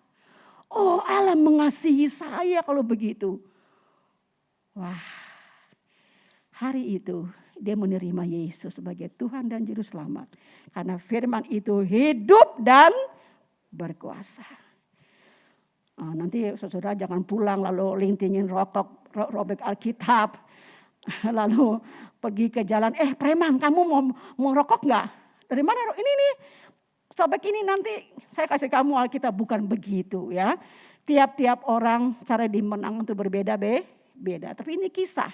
Oh Allah mengasihi saya kalau begitu. Wah, hari itu dia menerima Yesus sebagai Tuhan dan Juru Selamat. Karena firman itu hidup dan berkuasa. Nanti saudara jangan pulang lalu lintingin rokok, robek Alkitab. Lalu pergi ke jalan, preman kamu mau rokok gak? Dari mana? Ini nih, sobek ini nanti saya kasih kamu Alkitab. Bukan begitu ya. Tiap-tiap orang cara dimenang itu berbeda-beda. Tapi ini kisah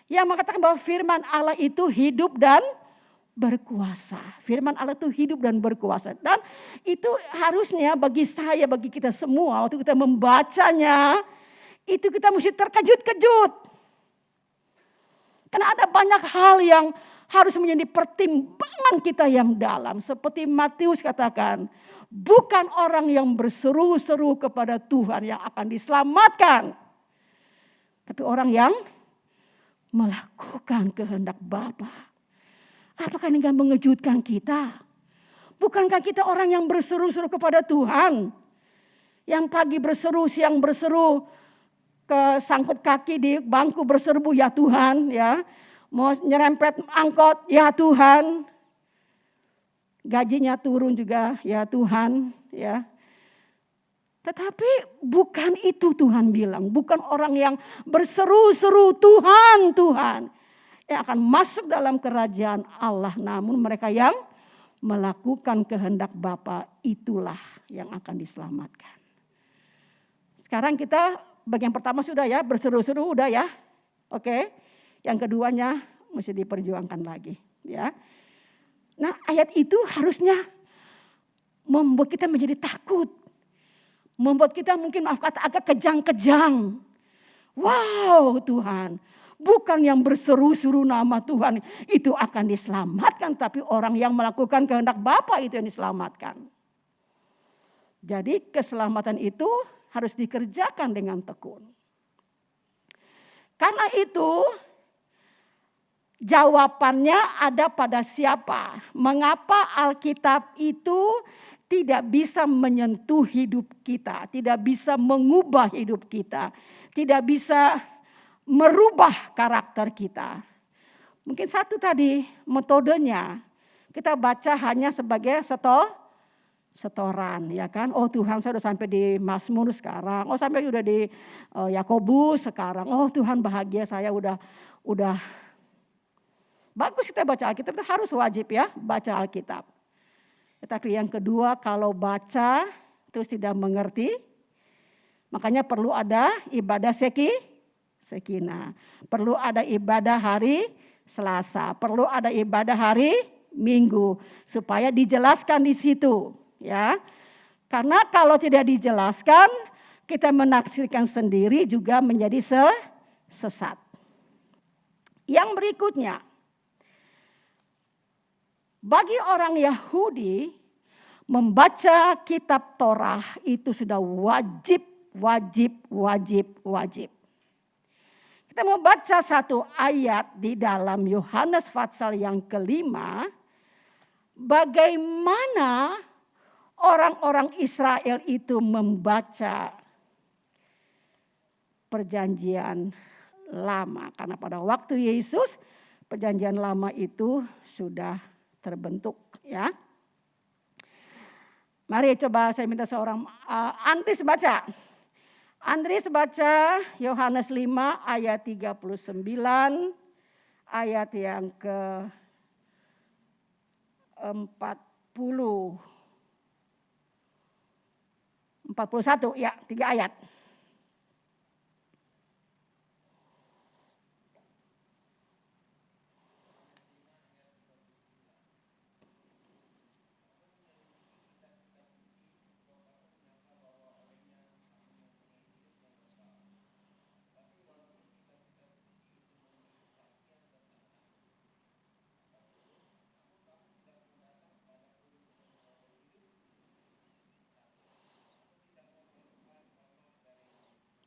yang mengatakan bahwa firman Allah itu hidup dan berkuasa. Firman Allah itu hidup dan berkuasa. Dan itu harusnya bagi saya, bagi kita semua, waktu kita membacanya, itu kita mesti terkejut-kejut. Karena ada banyak hal yang harus menjadi pertimbangan kita yang dalam. Seperti Matius katakan, bukan orang yang berseru-seru kepada Tuhan yang akan diselamatkan. Tapi orang yang melakukan kehendak Bapa. Apakah ini gak mengejutkan kita? Bukankah kita orang yang berseru-seru kepada Tuhan? Yang pagi berseru, siang berseru, ke sangkut kaki di bangku berserbu, ya Tuhan, ya. Mau nyerempet angkot, ya Tuhan. Gajinya turun juga, ya Tuhan, ya. Tetapi bukan itu Tuhan bilang. Bukan orang yang berseru-seru Tuhan, Tuhan. Yang akan masuk dalam kerajaan Allah. Namun mereka yang melakukan kehendak Bapa itulah yang akan diselamatkan. Sekarang kita bagian pertama sudah ya, berseru-seru udah ya. Oke. Yang keduanya mesti diperjuangkan lagi. Ya. Nah ayat itu harusnya membuat kita menjadi takut. Membuat kita mungkin maaf kata agak kejang-kejang. Wow Tuhan. Bukan yang berseru-seru nama Tuhan itu akan diselamatkan. Tapi orang yang melakukan kehendak Bapa itu yang diselamatkan. Jadi keselamatan itu harus dikerjakan dengan tekun. Karena itu jawabannya ada pada siapa? Mengapa Alkitab itu tidak bisa menyentuh hidup kita, tidak bisa mengubah hidup kita, tidak bisa merubah karakter kita. Mungkin satu tadi metodenya kita baca hanya sebagai setoran, ya kan? Oh Tuhan saya sudah sampai di Mazmur sekarang, oh sampai sudah di Yakobus sekarang. Oh Tuhan bahagia saya udah bagus kita baca Alkitab, itu harus wajib ya baca Alkitab. Tetapi yang kedua kalau baca terus tidak mengerti, makanya perlu ada ibadah Sekinah. Perlu ada ibadah hari Selasa, perlu ada ibadah hari Minggu supaya dijelaskan di situ, ya. Karena kalau tidak dijelaskan, kita menafsirkan sendiri juga menjadi sesat. Yang berikutnya, Bagi orang Yahudi, membaca kitab Torah itu sudah wajib. Kita mau baca satu ayat di dalam Yohanes pasal yang kelima. Bagaimana orang-orang Israel itu membaca perjanjian lama. Karena pada waktu Yesus perjanjian lama itu sudah terbentuk, ya. Mari coba saya minta seorang Andris baca. Andris baca Yohanes 5 ayat 39 ayat yang ke 41 ya, 3 ayat.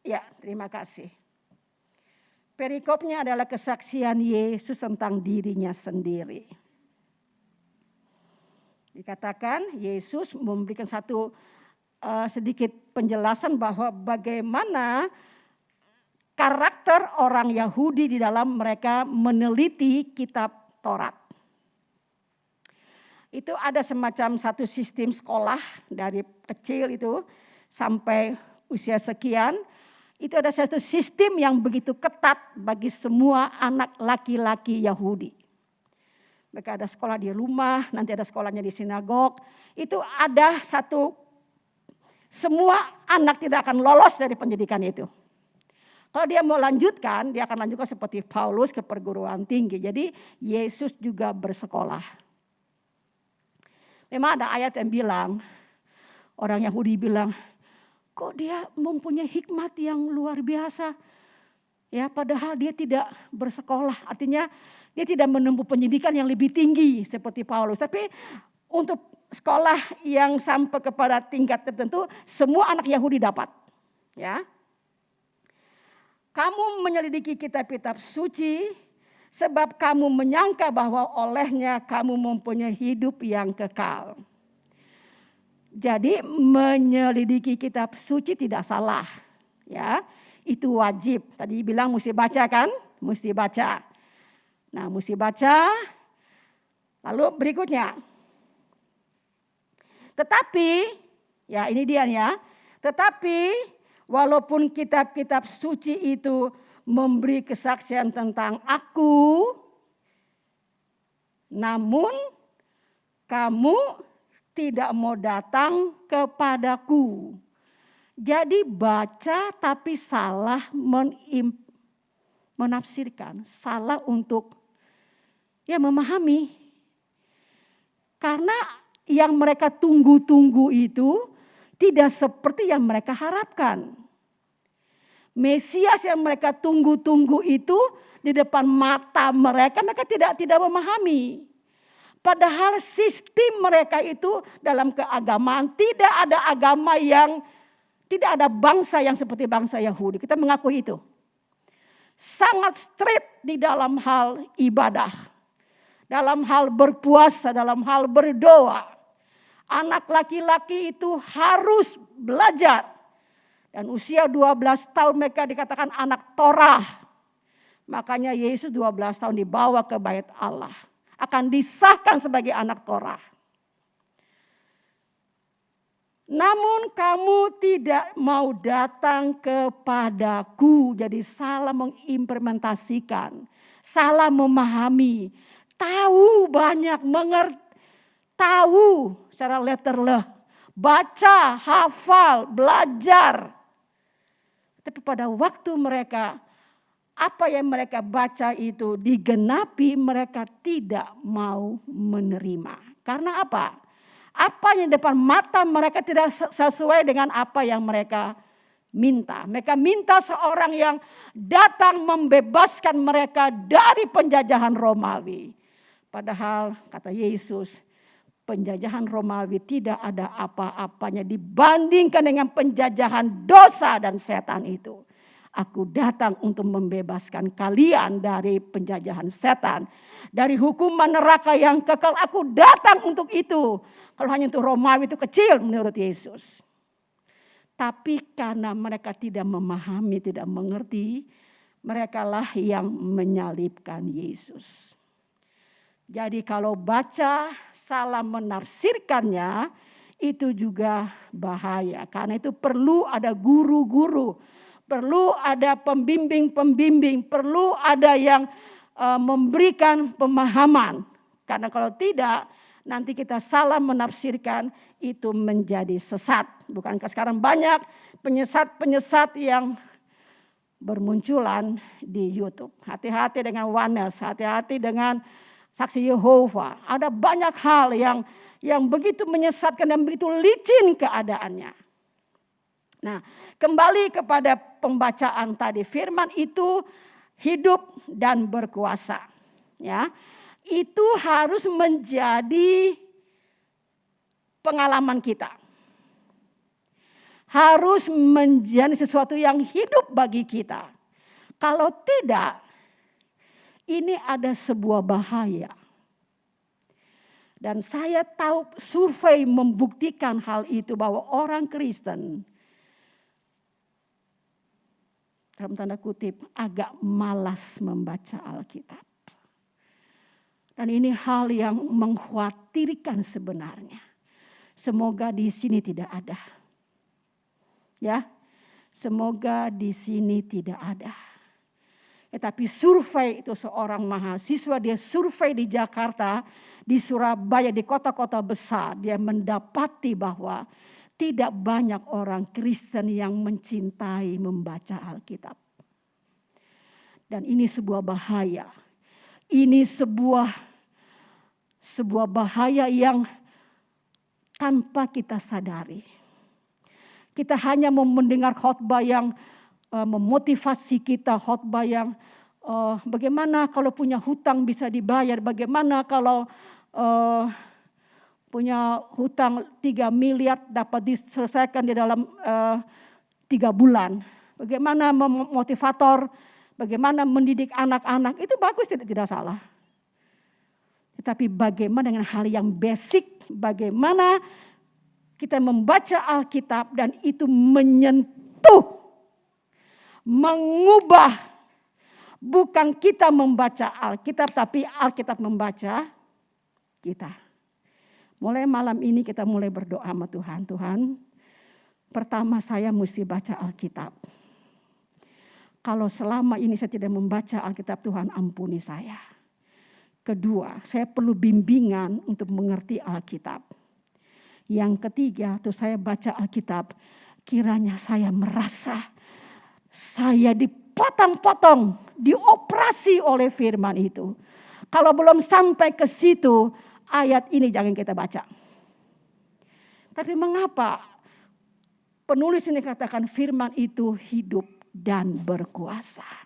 Ya, terima kasih. Perikopnya adalah kesaksian Yesus tentang dirinya sendiri. Dikatakan Yesus memberikan satu sedikit penjelasan bahwa bagaimana karakter orang Yahudi di dalam mereka meneliti kitab Taurat. Itu ada semacam satu sistem sekolah dari kecil itu sampai usia sekian. Itu ada satu sistem yang begitu ketat bagi semua anak laki-laki Yahudi. Mereka ada sekolah di rumah, nanti ada sekolahnya di sinagog. Itu ada satu, semua anak tidak akan lolos dari pendidikan itu. Kalau dia mau lanjutkan, dia akan lanjutkan seperti Paulus ke perguruan tinggi. Jadi Yesus juga bersekolah. Memang ada ayat yang bilang, orang Yahudi bilang, kok dia mempunyai hikmat yang luar biasa. Ya, padahal dia tidak bersekolah. Artinya dia tidak menempuh pendidikan yang lebih tinggi seperti Paulus. Tapi untuk sekolah yang sampai kepada tingkat tertentu, semua anak Yahudi dapat. Ya. Kamu menyelidiki kitab-kitab suci sebab kamu menyangka bahwa olehnya kamu mempunyai hidup yang kekal. Jadi menyelidiki kitab suci tidak salah, ya, itu wajib. Tadi bilang mesti baca kan, mesti baca. Nah, mesti baca. Lalu berikutnya, tetapi, ya ini dia ya. Tetapi walaupun kitab-kitab suci itu memberi kesaksian tentang aku, namun kamu tidak mau datang kepadaku. Jadi baca tapi salah menafsirkan, salah untuk ya memahami. Karena yang mereka tunggu-tunggu itu tidak seperti yang mereka harapkan. Mesias yang mereka tunggu-tunggu itu di depan mata mereka tidak memahami. Padahal sistem mereka itu dalam keagamaan tidak ada agama yang, tidak ada bangsa yang seperti bangsa Yahudi. Kita mengakui itu. Sangat strict di dalam hal ibadah. Dalam hal berpuasa, dalam hal berdoa. Anak laki-laki itu harus belajar. Dan usia 12 tahun mereka dikatakan anak Torah. Makanya Yesus 12 tahun dibawa ke bait Allah. Akan disahkan sebagai anak Torah. Namun kamu tidak mau datang kepadaku. Jadi salah mengimplementasikan. Salah memahami. Tahu banyak, mengerti. Tahu secara letterleh. Baca, hafal, belajar. Tapi pada waktu mereka, apa yang mereka baca itu digenapi, mereka tidak mau menerima. Karena apa? Apa yang di depan mata mereka tidak sesuai dengan apa yang mereka minta. Mereka minta seorang yang datang membebaskan mereka dari penjajahan Romawi. Padahal kata Yesus, penjajahan Romawi tidak ada apa-apanya dibandingkan dengan penjajahan dosa dan setan itu. Aku datang untuk membebaskan kalian dari penjajahan setan. Dari hukuman neraka yang kekal, aku datang untuk itu. Kalau hanya untuk Romawi itu kecil menurut Yesus. Tapi karena mereka tidak memahami, tidak mengerti, merekalah yang menyalibkan Yesus. Jadi kalau baca salah menafsirkannya itu juga bahaya. Karena itu perlu ada guru-guru, perlu ada pembimbing-pembimbing, perlu ada yang memberikan pemahaman. Karena kalau tidak nanti kita salah menafsirkan itu menjadi sesat. Bukankah sekarang banyak penyesat-penyesat yang bermunculan di YouTube. Hati-hati dengan oneness, hati-hati dengan Saksi Yehova. Ada banyak hal yang begitu menyesatkan dan begitu licin keadaannya. Nah, kembali kepada pembacaan tadi. Firman itu hidup dan berkuasa. Ya, itu harus menjadi pengalaman kita. Harus menjadi sesuatu yang hidup bagi kita. Kalau tidak, ini ada sebuah bahaya. Dan saya tahu survei membuktikan hal itu bahwa orang Kristen dalam tanda kutip agak malas membaca Alkitab. Dan ini hal yang mengkhawatirkan sebenarnya. Semoga di sini tidak ada. Ya, semoga di sini tidak ada. Tapi survei itu seorang mahasiswa, dia survei di Jakarta, di Surabaya, di kota-kota besar. Dia mendapati bahwa tidak banyak orang Kristen yang mencintai membaca Alkitab. Dan ini sebuah bahaya. Ini sebuah bahaya yang tanpa kita sadari. Kita hanya mau mendengar khotbah yang memotivasi kita, khotbah yang bagaimana kalau punya hutang bisa dibayar, bagaimana kalau punya hutang 3 miliar dapat diselesaikan di dalam 3 bulan. Bagaimana memotivator, bagaimana mendidik anak-anak, itu bagus, tidak salah. Tetapi bagaimana dengan hal yang basic, bagaimana kita membaca Alkitab dan itu menyentuh, mengubah, bukan kita membaca Alkitab, tapi Alkitab membaca kita. Mulai malam ini kita mulai berdoa sama Tuhan. Tuhan, pertama saya mesti baca Alkitab. Kalau selama ini saya tidak membaca Alkitab, Tuhan ampuni saya. Kedua, saya perlu bimbingan untuk mengerti Alkitab. Yang ketiga, tuh saya baca Alkitab, kiranya saya merasa saya dipotong-potong, dioperasi oleh firman itu. Kalau belum sampai ke situ, ayat ini jangan kita baca. Tapi mengapa penulis ini katakan firman itu hidup dan berkuasa?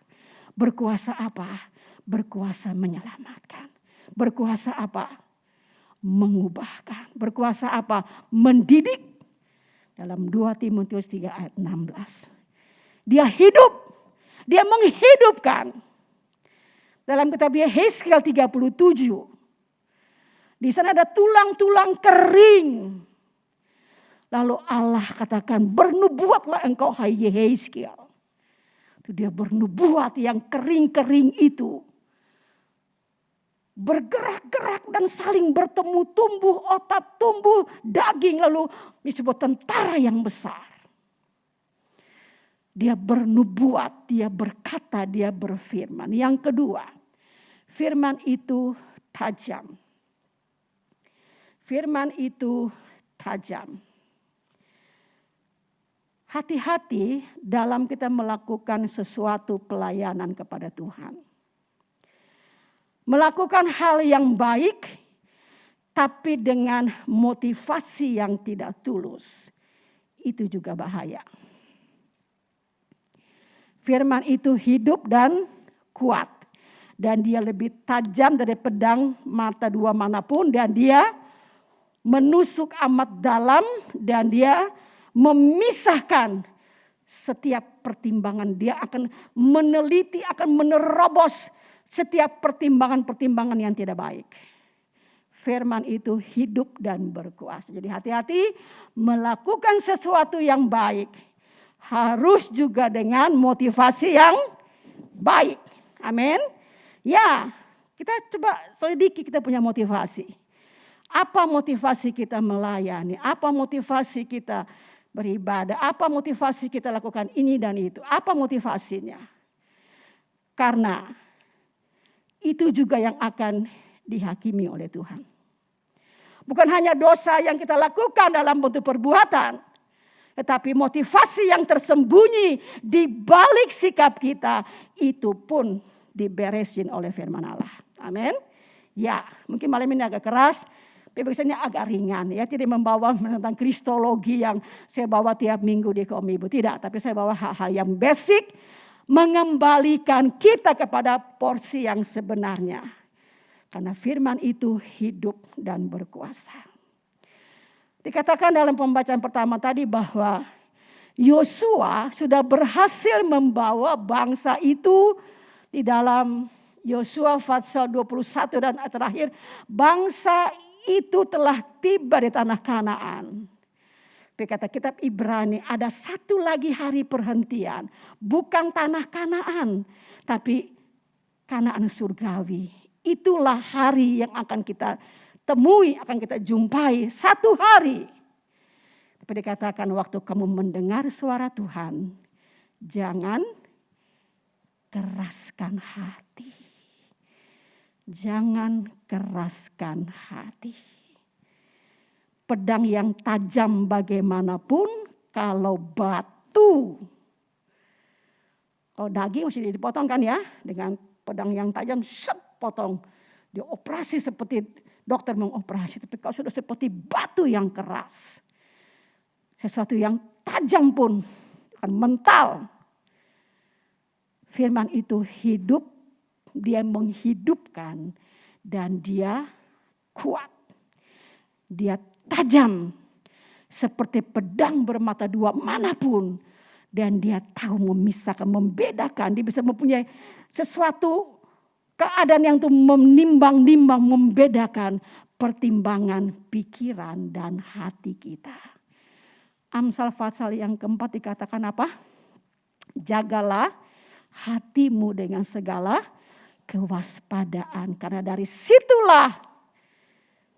Berkuasa apa? Berkuasa menyelamatkan. Berkuasa apa? Mengubahkan. Berkuasa apa? Mendidik. Dalam 2 Timotius 3 ayat 16. Dia hidup. Dia menghidupkan. Dalam kitab Yehezkiel 37. Di sana ada tulang-tulang kering. Lalu Allah katakan, bernubuatlah engkau hai Yehezkiel. Itu dia bernubuat yang kering-kering itu. Bergerak-gerak dan saling bertemu, tumbuh otot, tumbuh daging, lalu disebut tentara yang besar. Dia bernubuat, dia berkata, dia berfirman. Yang kedua, firman itu tajam. Firman itu tajam. Hati-hati dalam kita melakukan sesuatu pelayanan kepada Tuhan. Melakukan hal yang baik, tapi dengan motivasi yang tidak tulus. Itu juga bahaya. Firman itu hidup dan kuat. dan dia lebih tajam dari pedang mata dua manapun, dan dia menusuk amat dalam, dan dia memisahkan setiap pertimbangan. Dia akan meneliti, akan menerobos setiap pertimbangan-pertimbangan yang tidak baik. Firman itu hidup dan berkuasa. Jadi hati-hati melakukan sesuatu yang baik. Harus juga dengan motivasi yang baik. Amin. Ya, kita coba selidiki kita punya motivasi. Apa motivasi kita melayani? Apa motivasi kita beribadah? Apa motivasi kita lakukan ini dan itu? Apa motivasinya? Karena itu juga yang akan dihakimi oleh Tuhan. Bukan hanya dosa yang kita lakukan dalam bentuk perbuatan, tetapi motivasi yang tersembunyi di balik sikap kita itu pun diberesin oleh firman Allah. Amin. Ya, mungkin malam ini agak keras, tapi biasanya agak ringan. Ya, tidak membawa tentang kristologi yang saya bawa tiap minggu di Komibu. Tidak, tapi saya bawa hal-hal yang basic, mengembalikan kita kepada porsi yang sebenarnya. Karena firman itu hidup dan berkuasa. Dikatakan dalam pembacaan pertama tadi bahwa Yosua sudah berhasil membawa bangsa itu di dalam Yosua pasal 21 dan terakhir. Bangsa itu telah tiba di tanah Kanaan. Tapi kata kitab Ibrani ada satu lagi hari perhentian. Bukan tanah Kanaan, tapi Kanaan surgawi. Itulah hari yang akan kita temui, akan kita jumpai satu hari. Tapi dikatakan waktu kamu mendengar suara Tuhan, jangan keraskan hati. Jangan keraskan hati. Pedang yang tajam bagaimanapun, kalau batu, kalau daging mesti dipotong kan ya, dengan pedang yang tajam, potong, dioperasi seperti dokter mengoperasi. Tapi kalau sudah seperti batu yang keras, sesuatu yang tajam pun akan mental. Firman itu hidup, dia menghidupkan, dan dia kuat. Dia tajam seperti pedang bermata dua manapun, dan dia tahu memisahkan, membedakan. Dia bisa mempunyai sesuatu keadaan yang tuh menimbang-nimbang, membedakan pertimbangan pikiran dan hati kita. Amsal pasal yang keempat dikatakan apa? Jagalah hatimu dengan segala kewaspadaan. Karena dari situlah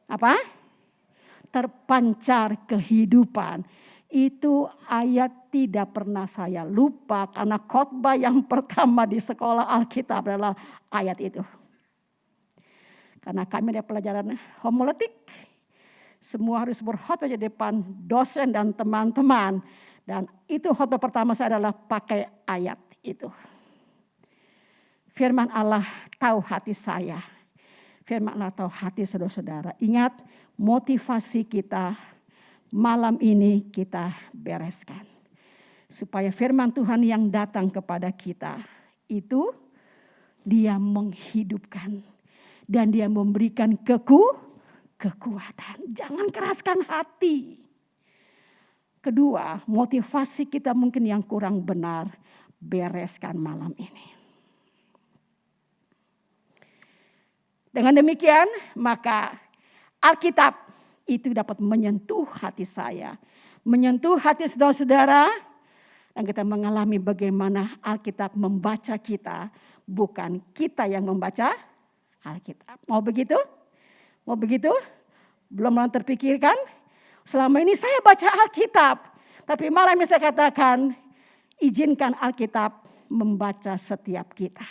apa? Terpancar kehidupan. Itu ayat tidak pernah saya lupa karena khotbah yang pertama di sekolah Alkitab adalah ayat itu. Karena kami ada pelajaran homiletik, semua harus berkhotbah di depan dosen dan teman-teman. Dan itu khotbah pertama saya adalah pakai ayat itu. Firman Allah tahu hati saya. Firman Allah tahu hati saudara-saudara. Ingat, motivasi kita malam ini kita bereskan. Supaya firman Tuhan yang datang kepada kita itu dia menghidupkan. Dan dia memberikan kekuatan. Jangan keraskan hati. Kedua, motivasi kita mungkin yang kurang benar, bereskan malam ini. Dengan demikian, maka Alkitab itu dapat menyentuh hati saya. Menyentuh hati saudara-saudara. Dan kita mengalami bagaimana Alkitab membaca kita. Bukan kita yang membaca Alkitab. Mau begitu? Mau begitu? Belum pernah terpikirkan? Selama ini saya baca Alkitab. Tapi malam ini saya katakan, izinkan Alkitab membaca setiap kita.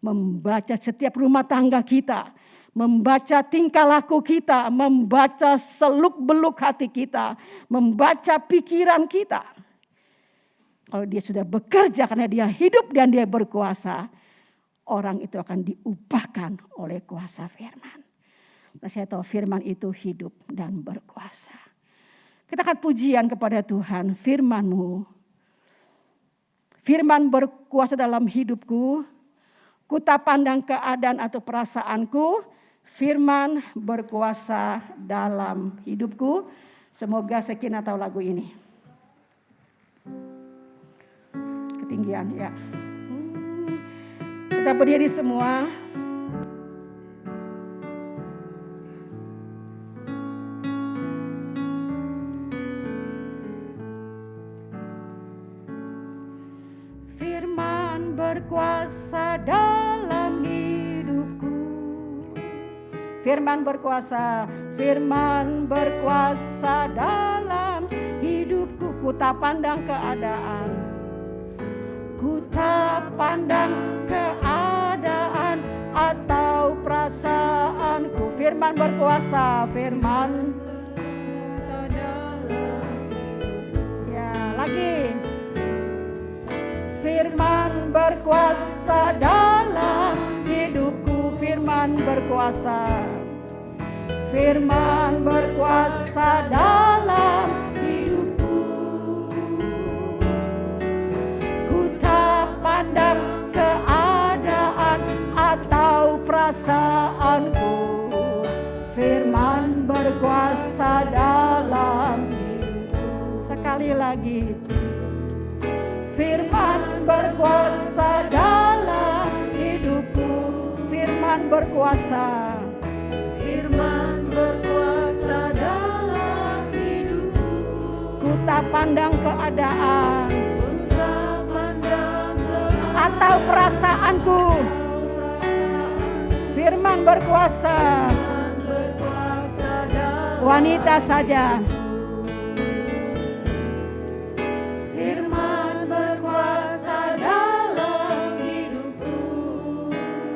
Membaca setiap rumah tangga kita. Membaca tingkah laku kita. Membaca seluk-beluk hati kita. Membaca pikiran kita. Kalau dia sudah bekerja karena dia hidup dan dia berkuasa. Orang itu akan diubahkan oleh kuasa firman. Nah, saya tahu firman itu hidup dan berkuasa. Kita akan pujian kepada Tuhan, firman-Mu. Firman berkuasa dalam hidupku. Ku tak pandang keadaan atau perasaanku, firman berkuasa dalam hidupku. Semoga Sekina tahu lagu ini. Ketinggian ya. Kita berdiri semua. Firman berkuasa dalam hidupku. Firman berkuasa, firman berkuasa dalam hidupku. Ku tak pandang keadaan, ku tak pandang keadaan atau perasaanku. Firman berkuasa, firman berkuasa dalam. Ya, lagi. Firman berkuasa dalam hidupku, firman berkuasa. Firman berkuasa dalam hidupku. Ku tak pandang keadaan atau perasaanku. Firman berkuasa dalam hidupku. Sekali lagi. Firman berkuasa dalam hidupku. Firman berkuasa. Firman berkuasa dalam hidupku. Ku tak pandang keadaan, ku tak pandang keadaan atau perasaanku. Firman berkuasa. Firman berkuasa dalam wanita saja.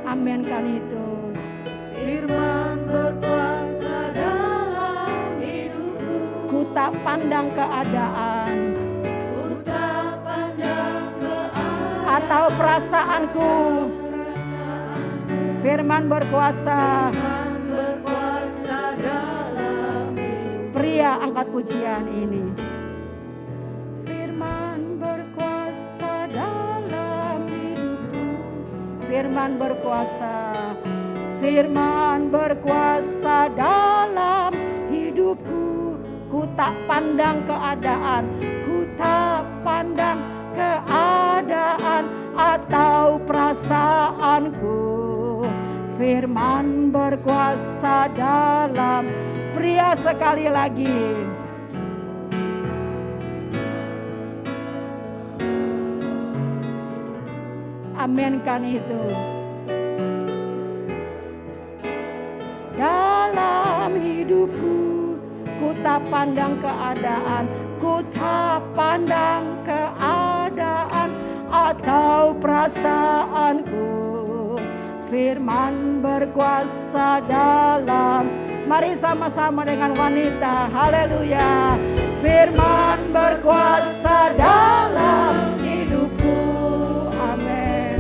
Aminkan itu. Firman berkuasa dalam hidupku. Ku tak pandang keadaan, ku tak pandang keadaan atau perasaanku. Firman berkuasa. Firman berkuasa dalam hidupku. Pria, angkat pujian ini. Firman berkuasa, firman berkuasa dalam hidupku. Ku tak pandang keadaan, ku tak pandang keadaan atau perasaanku. Firman berkuasa dalam. Pria, sekali lagi. Aminkan itu. Dalam hidupku, ku tak pandang keadaan, ku tak pandang keadaan atau perasaanku. Firman berkuasa dalam. Mari sama-sama dengan wanita. Haleluya. Firman berkuasa dalam hidupku. Amin.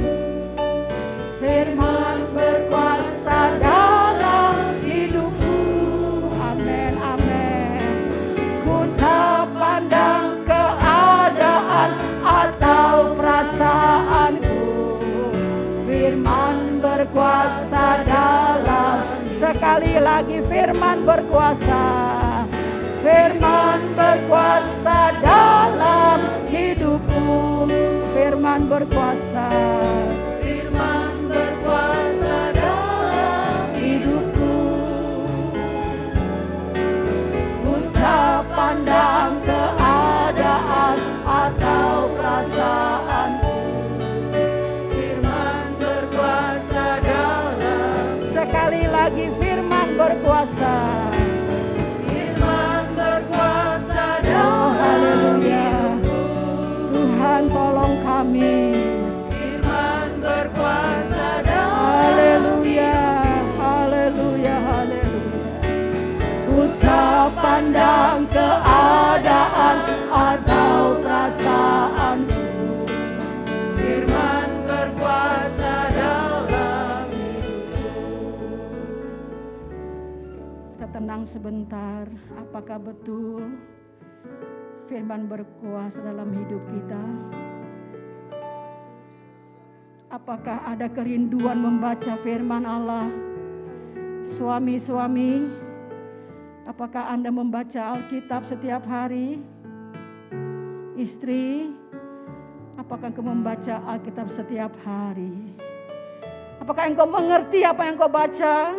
Firman berkuasa dalam hidupku. Amin, amin. Ku tak pandang keadaan atau perasaanku. Firman berkuasa dalam. Sekali lagi, firman berkuasa. Firman berkuasa dalam hidupku. Firman berkuasa. Firman berkuasa dalam hidupku. Ku tak pandang keadaan atau perasaanku. Firman berkuasa dalam. Sekali lagi, firman berkuasa. Firman berkuasa dalam. Oh, haleluya. Tuhan, tolong kami. Firman berkuasa dalam. Haleluya, haleluya, haleluya. Ku tak pandang keadaan atau perasaanku. Firman berkuasa dalam hidupku. Kita tenang sebentar. Apakah betul firman berkuasa dalam hidup kita? Apakah ada kerinduan membaca firman Allah? Suami-suami, apakah Anda membaca Alkitab setiap hari? Istri, apakah engkau membaca Alkitab setiap hari? Apakah engkau mengerti apa yang engkau baca?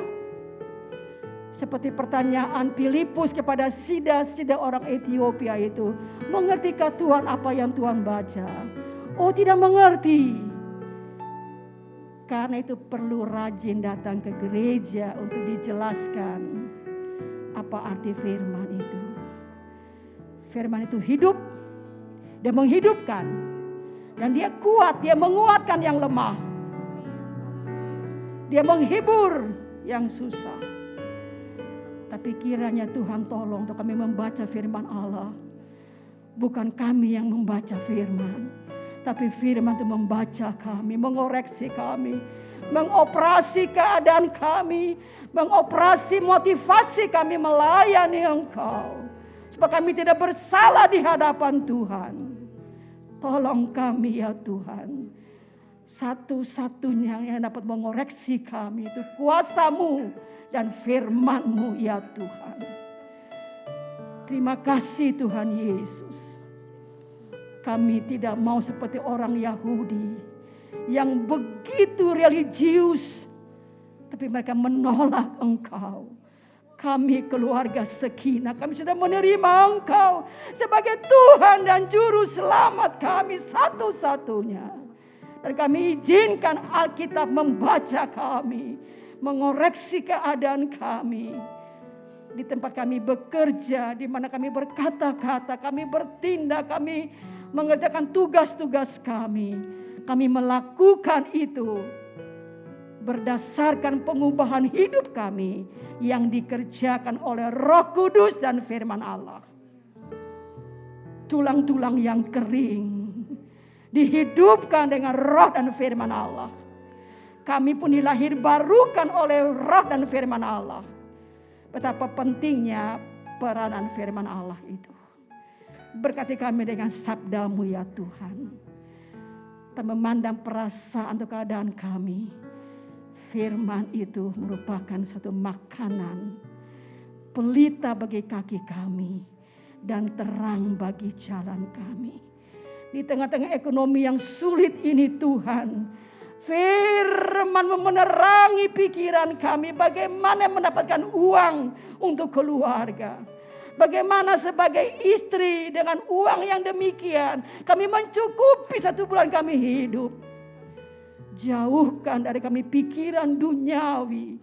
Seperti pertanyaan Filipus kepada sida-sida orang Ethiopia itu. Mengertikah Tuhan apa yang Tuhan baca? Oh, tidak mengerti. Karena itu perlu rajin datang ke gereja untuk dijelaskan apa arti firman itu. Firman itu hidup, dia menghidupkan. Dan dia kuat, dia menguatkan yang lemah. Dia menghibur yang susah. Tapi kiranya Tuhan tolong untuk kami membaca firman Allah. Bukan kami yang membaca firman, tapi firman itu membaca kami, mengoreksi kami, mengoperasi keadaan kami, mengoperasi motivasi kami melayani Engkau. Supaya kami tidak bersalah di hadapan Tuhan. Tolong kami ya Tuhan. Satu-satunya yang dapat mengoreksi kami itu kuasa-Mu dan firman-Mu ya Tuhan. Terima kasih Tuhan Yesus. Kami tidak mau seperti orang Yahudi yang begitu religius, tapi mereka menolak Engkau. Kami keluarga Sekinah, kami sudah menerima Engkau sebagai Tuhan dan Juru Selamat kami satu-satunya. Dan kami izinkan Alkitab membaca kami, mengoreksi keadaan kami. Di tempat kami bekerja, di mana kami berkata-kata, kami bertindak, kami mengerjakan tugas-tugas kami. Kami melakukan itu berdasarkan pengubahan hidup kami yang dikerjakan oleh Roh Kudus dan firman Allah. Tulang-tulang yang kering dihidupkan dengan roh dan firman Allah. Kami pun dilahir barukan oleh roh dan firman Allah. Betapa pentingnya peranan firman Allah itu. Berkati kami dengan sabda-Mu ya Tuhan. Tak memandang perasaan atau keadaan kami. Firman itu merupakan satu makanan, pelita bagi kaki kami, dan terang bagi jalan kami. Di tengah-tengah ekonomi yang sulit ini Tuhan, firman menerangi pikiran kami bagaimana mendapatkan uang untuk keluarga. Bagaimana sebagai istri dengan uang yang demikian kami mencukupi 1 bulan kami hidup. Jauhkan dari kami pikiran duniawi,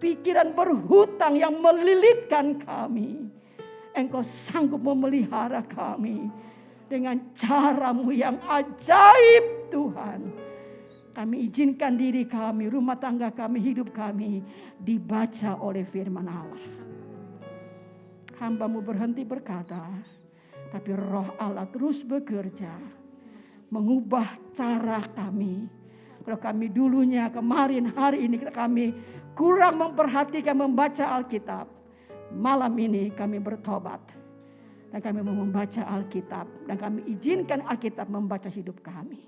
pikiran berhutang yang melilitkan kami. Engkau sanggup memelihara kami dengan cara-Mu yang ajaib Tuhan. Kami izinkan diri kami, rumah tangga kami, hidup kami dibaca oleh firman Allah. Hamba-Mu berhenti berkata, tapi Roh Allah terus bekerja, mengubah cara kami. Kalau kami dulunya, kemarin, hari ini kami kurang memperhatikan membaca Alkitab. Malam ini kami bertobat. Dan kami mau membaca Alkitab. Dan kami izinkan Alkitab membaca hidup kami.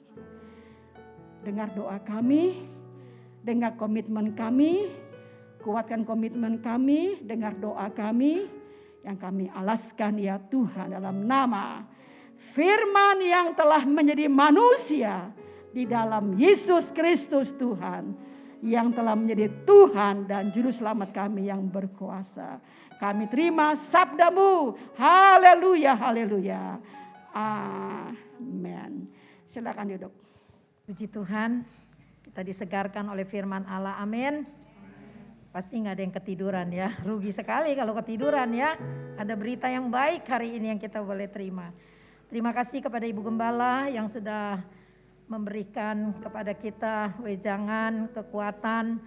Dengar doa kami. Dengar komitmen kami. Kuatkan komitmen kami. Dengar doa kami. Yang kami alaskan ya Tuhan dalam nama firman yang telah menjadi manusia. Di dalam Yesus Kristus Tuhan. Yang telah menjadi Tuhan dan Juru Selamat kami yang berkuasa. Kami terima sabda-Mu. Haleluya, haleluya. Amin. Silakan duduk. Puji Tuhan, kita disegarkan oleh firman Allah. Amin. Pasti nggak ada yang ketiduran ya. Rugi sekali kalau ketiduran ya. Ada berita yang baik hari ini yang kita boleh terima. Terima kasih kepada Ibu Gembala yang sudah memberikan kepada kita wejangan, kekuatan,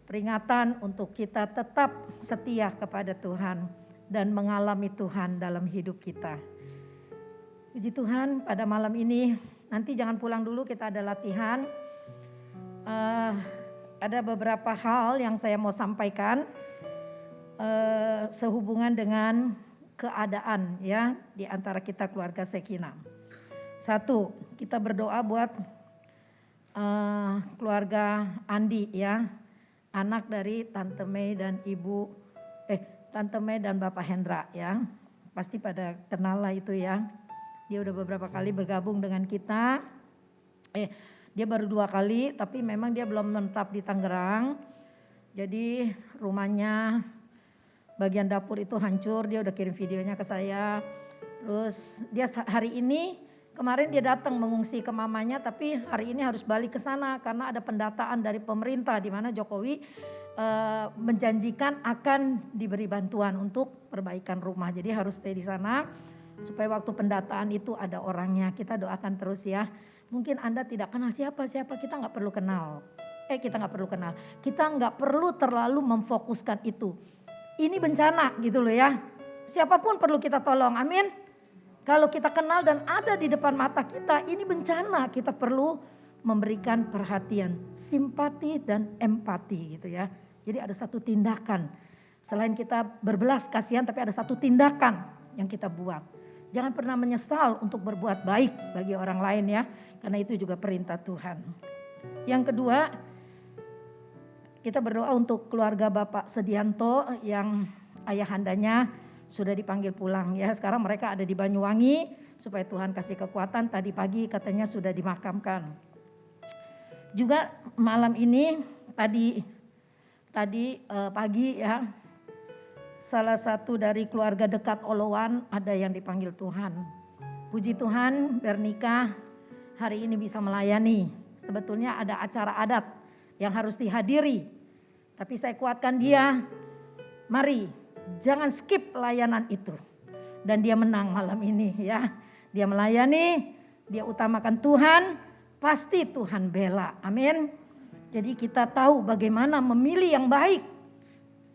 peringatan untuk kita tetap setia kepada Tuhan dan mengalami Tuhan dalam hidup kita. Puji Tuhan, pada malam ini nanti jangan pulang dulu, kita ada latihan. Ada beberapa hal yang saya mau sampaikan sehubungan dengan keadaan ya di antara kita keluarga Sekinah. 1, kita berdoa buat keluarga Andi ya, anak dari Tante Mei dan Tante Mei dan Bapak Hendra ya, pasti pada kenal lah itu ya. Dia udah beberapa kali bergabung dengan kita. Dia baru 2 kali, tapi memang dia belum menetap di Tangerang. Jadi rumahnya bagian dapur itu hancur, dia udah kirim videonya ke saya. Terus dia hari ini, kemarin dia datang mengungsi ke mamanya, tapi hari ini harus balik ke sana karena ada pendataan dari pemerintah di mana Jokowi menjanjikan akan diberi bantuan untuk perbaikan rumah. Jadi harus stay di sana supaya waktu pendataan itu ada orangnya. Kita doakan terus ya. Mungkin Anda tidak kenal siapa-siapa, kita nggak perlu kenal. Kita nggak perlu kenal. Kita nggak perlu terlalu memfokuskan itu. Ini bencana gitu loh ya. Siapapun perlu kita tolong, amin. Kalau kita kenal dan ada di depan mata kita, ini bencana. Kita perlu memberikan perhatian, simpati dan empati gitu ya. Jadi ada satu tindakan. Selain kita berbelas kasihan, tapi ada satu tindakan yang kita buat. Jangan pernah menyesal untuk berbuat baik bagi orang lain ya. Karena itu juga perintah Tuhan. Yang kedua, kita berdoa untuk keluarga Bapak Sedianto yang ayahandanya sudah dipanggil pulang ya. Sekarang mereka ada di Banyuwangi supaya Tuhan kasih kekuatan. Tadi pagi katanya sudah dimakamkan. Juga malam ini tadi pagi ya, salah satu dari keluarga dekat Olowan ada yang dipanggil Tuhan. Puji Tuhan, Bernika hari ini bisa melayani. Sebetulnya ada acara adat yang harus dihadiri. Tapi saya kuatkan dia, mari jangan skip layanan itu. Dan dia menang malam ini ya. Dia melayani, dia utamakan Tuhan, pasti Tuhan bela. Amin. Jadi kita tahu bagaimana memilih yang baik.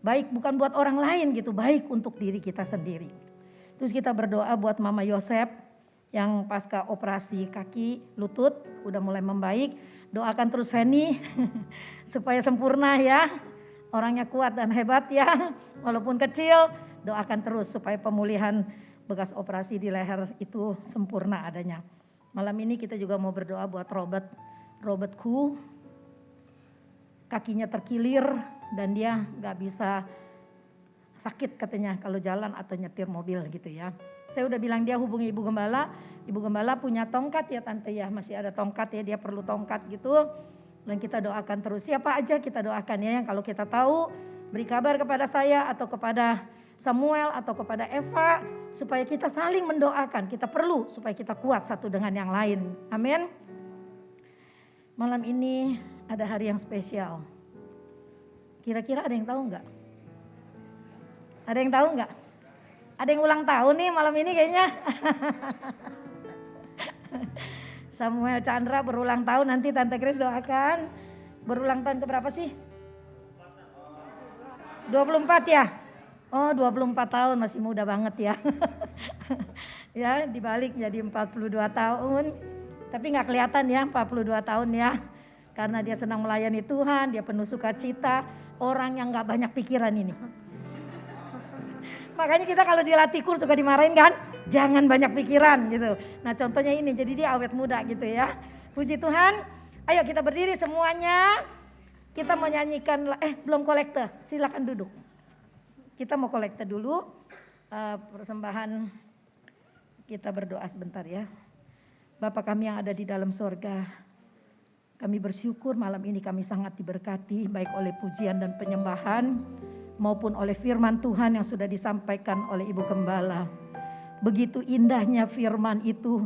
Baik bukan buat orang lain gitu, baik untuk diri kita sendiri. Terus kita berdoa buat Mama Yosep yang pasca operasi kaki lutut udah mulai membaik. Doakan terus Feni supaya sempurna ya. Orangnya kuat dan hebat ya, walaupun kecil. Doakan terus supaya pemulihan bekas operasi di leher itu sempurna adanya. Malam ini kita juga mau berdoa buat Robertku. Kakinya terkilir dan dia gak bisa sakit katanya kalau jalan atau nyetir mobil gitu ya. Saya udah bilang dia hubungi Ibu Gembala. Ibu Gembala punya tongkat ya Tante ya, masih ada tongkat ya, dia perlu tongkat gitu. Dan kita doakan terus, siapa aja kita doakan ya, yang kalau kita tahu beri kabar kepada saya atau kepada Samuel atau kepada Eva. Supaya kita saling mendoakan, kita perlu supaya kita kuat satu dengan yang lain. Amin. Malam ini ada hari yang spesial. Kira-kira ada yang tahu enggak? Ada yang tahu enggak? Ada yang ulang tahun nih malam ini kayaknya. Samuel Chandra berulang tahun, nanti Tante Grace doakan. Berulang tahun keberapa sih? 24 ya? Oh 24 tahun, masih muda banget ya. Ya dibalik jadi 42 tahun. Tapi gak kelihatan ya 42 tahun ya. Karena dia senang melayani Tuhan, dia penuh sukacita. Orang yang gak banyak pikiran ini. Makanya kita kalau dilatih kurs suka dimarahin kan, jangan banyak pikiran gitu. Nah contohnya ini, jadi dia awet muda gitu ya. Puji Tuhan, ayo kita berdiri semuanya. Kita mau nyanyikan, belum kolekte, silakan duduk. Kita mau kolekte dulu, persembahan kita berdoa sebentar ya. Bapa kami yang ada di dalam sorga, kami bersyukur malam ini kami sangat diberkati baik oleh pujian dan penyembahan maupun oleh firman Tuhan yang sudah disampaikan oleh Ibu Gembala. Begitu indahnya firman itu,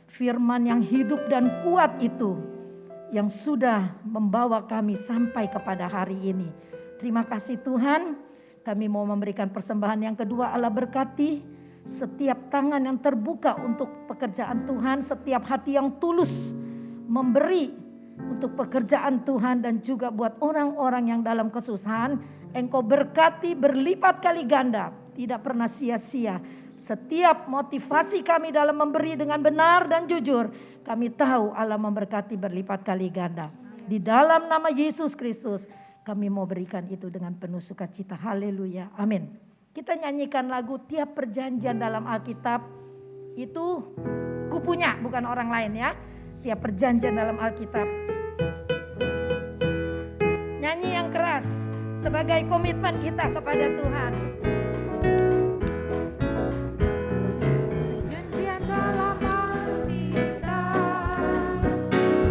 firman yang hidup dan kuat itu yang sudah membawa kami sampai kepada hari ini. Terima kasih Tuhan, kami mau memberikan persembahan yang kedua. Allah berkati setiap tangan yang terbuka untuk pekerjaan Tuhan, setiap hati yang tulus memberi untuk pekerjaan Tuhan dan juga buat orang-orang yang dalam kesusahan. Engkau berkati berlipat kali ganda, tidak pernah sia-sia. Setiap motivasi kami dalam memberi dengan benar dan jujur, kami tahu Allah memberkati berlipat kali ganda. Di dalam nama Yesus Kristus, kami mau berikan itu dengan penuh sukacita. Haleluya, amin. Kita nyanyikan lagu tiap perjanjian dalam Alkitab, itu kupunya bukan orang lain ya. Tiap perjanjian dalam Alkitab Nyanyi yang keras sebagai komitmen kita kepada Tuhan. Janjian dalam Alkitab,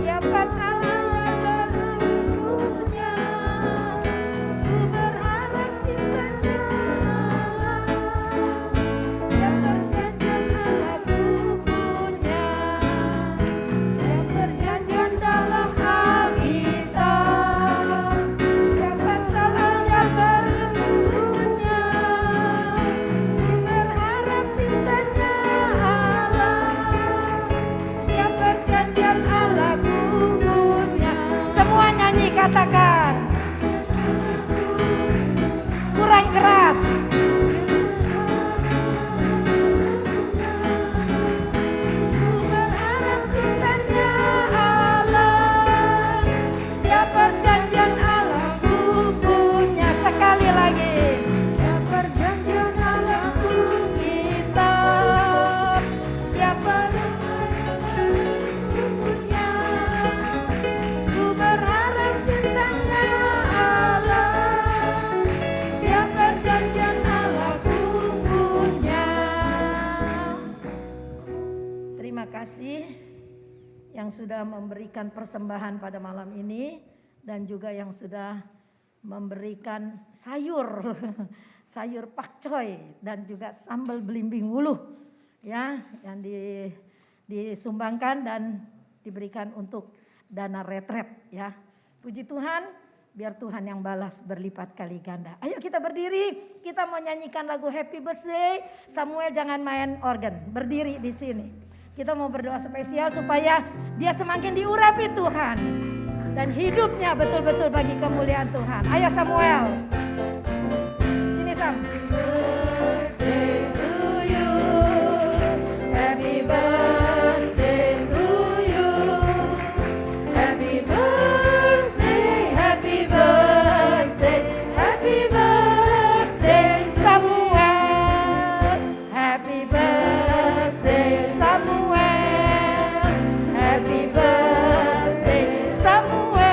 Ya pasal yang punya, ku berharap cintanya Allah. Ya perjanjian Allah ku punya, ya perjanjian dalam Alkitab. Ya pasal yang bersembunyi, ku berharap cintanya Allah. Ya perjanjian Allah ku punya. Semua nyanyi katakan. Kurang keras. Ku berharap cintanya Allah. Ya perjanjian Allah ku punya. Sekali lagi. Ya perjanjian Allah ku kitab. Ya perjanjian ku punya. Ku berharap cintanya Allah. Ya perjanjian Allah ku punya. Terima kasih yang sudah memberikan persembahan pada malam ini dan juga yang sudah memberikan sayur sayur pakcoy dan juga sambal belimbing wuluh ya yang disumbangkan dan diberikan untuk dana retret ya. Puji Tuhan, biar Tuhan yang balas berlipat kali ganda. Ayo kita berdiri, kita mau nyanyikan lagu Happy Birthday. Samuel jangan main organ, berdiri di sini. Kita mau berdoa spesial supaya dia semakin diurapi Tuhan dan hidupnya betul-betul bagi kemuliaan Tuhan. Ayo Samuel. Sini Sam. Birthday to you. Happy birthday to you. Happy birthday, happy birthday, happy birthday Samuel. Happy birthday Samuel. Happy birthday Samuel.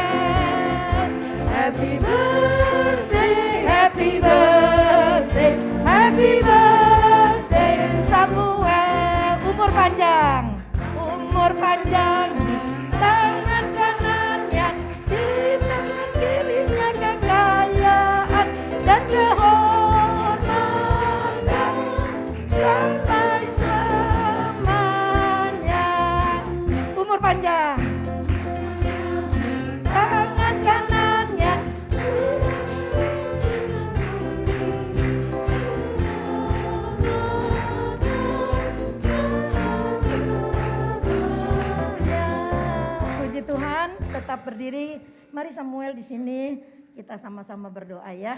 Happy birthday, happy birthday, happy birthday Samuel. Umur panjang, umur panjang. Tangan kanannya di tangan kirinya kekayaan dan kehormatan sampai selamanya. Umur panjang. Tangan kanannya Puji Tuhan, tetap berdiri. Mari Samuel di sini kita sama-sama berdoa ya.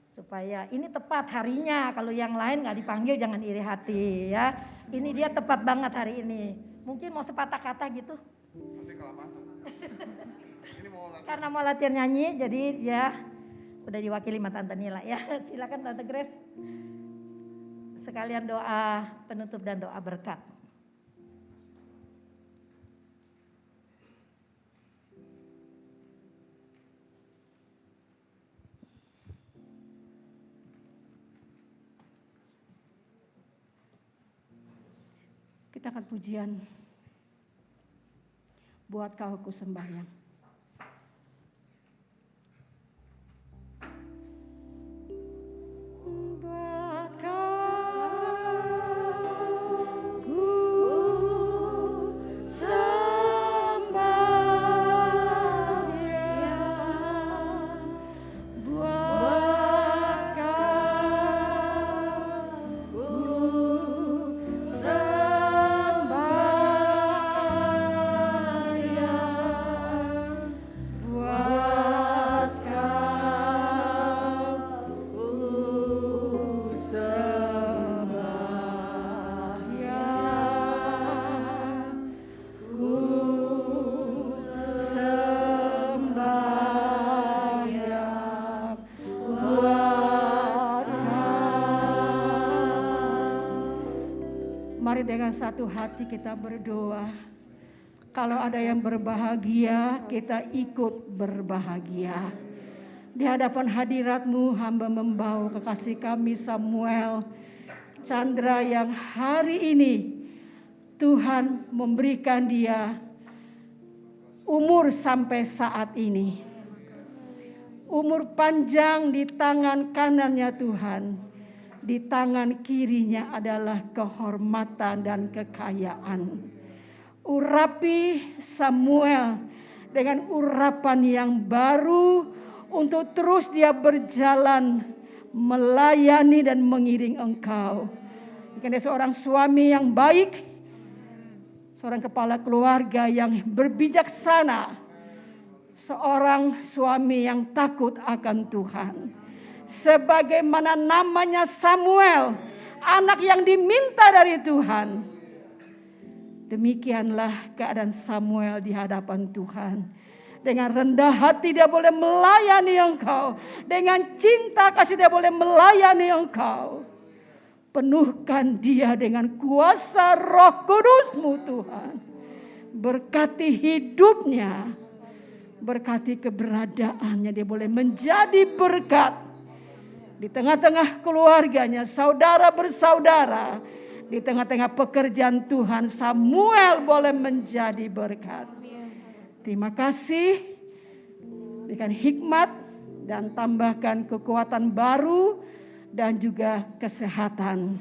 Supaya ini tepat harinya. Kalau yang lain gak dipanggil jangan iri hati ya. Ini dia tepat banget hari ini. Mungkin mau sepatah kata gitu. Nanti kelapatan. Ini mau latihan. Karena mau latihan nyanyi jadi ya udah diwakili sama Tante Nila ya. Silakan Tante Grace. Sekalian doa penutup dan doa berkat. Kita akan pujian buat Kau ku sembahyang. Buat Kau ku sembahyang. Buat Kau ku Mari dengan satu hati kita berdoa. Kalau ada yang berbahagia, kita ikut berbahagia. Di hadapan hadirat-Mu, hamba membawa kekasih kami Samuel Chandra yang hari ini Tuhan memberikan dia umur sampai saat ini. Umur panjang di tangan kanannya Tuhan, di tangan kirinya adalah kehormatan dan kekayaan. Urapi Samuel dengan urapan yang baru untuk terus dia berjalan melayani dan mengiring Engkau. Karena dia seorang suami yang baik, seorang kepala keluarga yang berbijaksana, seorang suami yang takut akan Tuhan. Sebagaimana namanya Samuel, anak yang diminta dari Tuhan. Demikianlah keadaan Samuel di hadapan Tuhan. Dengan rendah hati dia boleh melayani Engkau. Dengan cinta kasih dia boleh melayani Engkau. Penuhkan dia dengan kuasa Roh Kudus-Mu Tuhan. Berkati hidupnya. Berkati keberadaannya. Dia boleh menjadi berkat. Di tengah-tengah keluarganya, saudara bersaudara. Di tengah-tengah pekerjaan Tuhan, Samuel boleh menjadi berkat. Terima kasih, berikan hikmat dan tambahkan kekuatan baru dan juga kesehatan.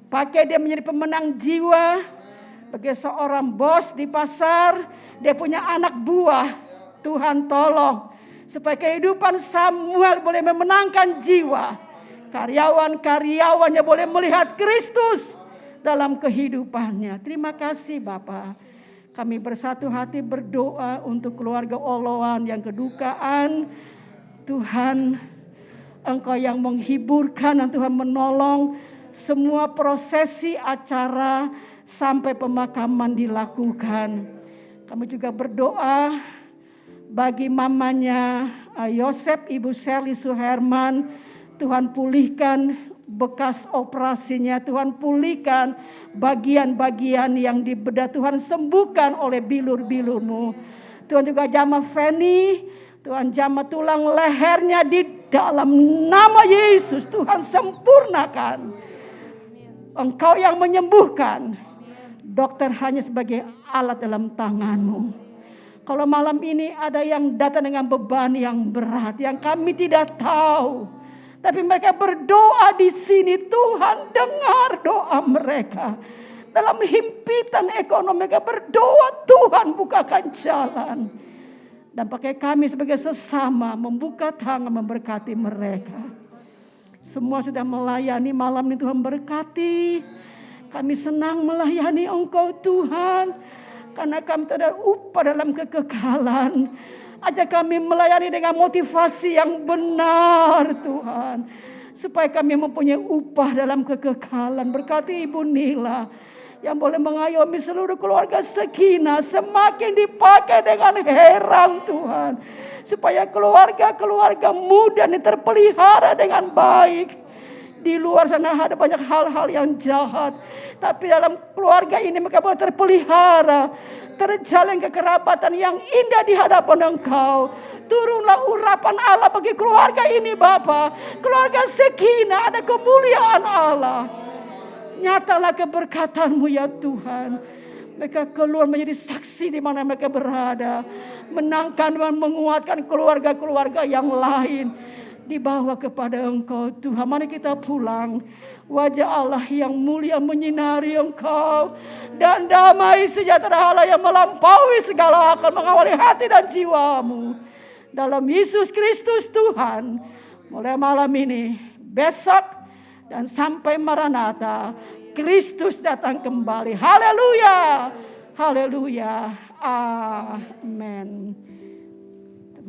Pakai dia menjadi pemenang jiwa, sebagai seorang bos di pasar, dia punya anak buah. Tuhan tolong, supaya kehidupan Samuel boleh memenangkan jiwa. Karyawan-karyawannya boleh melihat Kristus dalam kehidupannya. Terima kasih Bapak. Kami bersatu hati berdoa untuk keluarga Oloan yang kedukaan. Tuhan, Engkau yang menghiburkan dan Tuhan menolong semua prosesi acara sampai pemakaman dilakukan. Kami juga berdoa bagi mamanya Yosef, Ibu Sally Suherman. Tuhan pulihkan bekas operasinya, Tuhan pulihkan bagian-bagian yang dibedah, Tuhan sembuhkan oleh bilur-bilur-Mu. Tuhan juga jamah Feni, Tuhan jamah tulang lehernya di dalam nama Yesus, Tuhan sempurnakan. Engkau yang menyembuhkan, dokter hanya sebagai alat dalam tangan-Mu. Kalau malam ini ada yang datang dengan beban yang berat, yang kami tidak tahu, tapi mereka berdoa di sini, Tuhan dengar doa mereka. Dalam himpitan ekonomi mereka berdoa, Tuhan bukakan jalan. Dan pakai kami sebagai sesama membuka tangan memberkati mereka. Semua sudah melayani malam ini, Tuhan berkati. Kami senang melayani Engkau Tuhan. Karena kami tidak ada upah dalam kekekalan. Ajak kami melayani dengan motivasi yang benar Tuhan. Supaya kami mempunyai upah dalam kekekalan. Berkati Ibu Nila yang boleh mengayomi seluruh keluarga Sekinah. Semakin dipakai dengan heran Tuhan. Supaya keluarga-keluarga muda ini terpelihara dengan baik. Di luar sana ada banyak hal-hal yang jahat. Tapi dalam keluarga ini mereka boleh terpelihara. Terjalin kekerabatan yang indah di hadapan Engkau. Turunlah urapan Allah bagi keluarga ini Bapa. Keluarga Sekinah, ada kemuliaan Allah. Nyatalah keberkatan-Mu ya Tuhan. Mereka keluar menjadi saksi di mana mereka berada. Menangkan dan menguatkan keluarga-keluarga yang lain. Dibawa kepada Engkau Tuhan. Mari kita pulang. Wajah Allah yang mulia menyinari Engkau. Dan damai sejahtera Allah yang melampaui segala akal mengawali hati dan jiwamu. Dalam Yesus Kristus Tuhan. Mulai malam ini, besok, dan sampai Maranatha. Kristus datang kembali. Haleluya. Haleluya. Amin.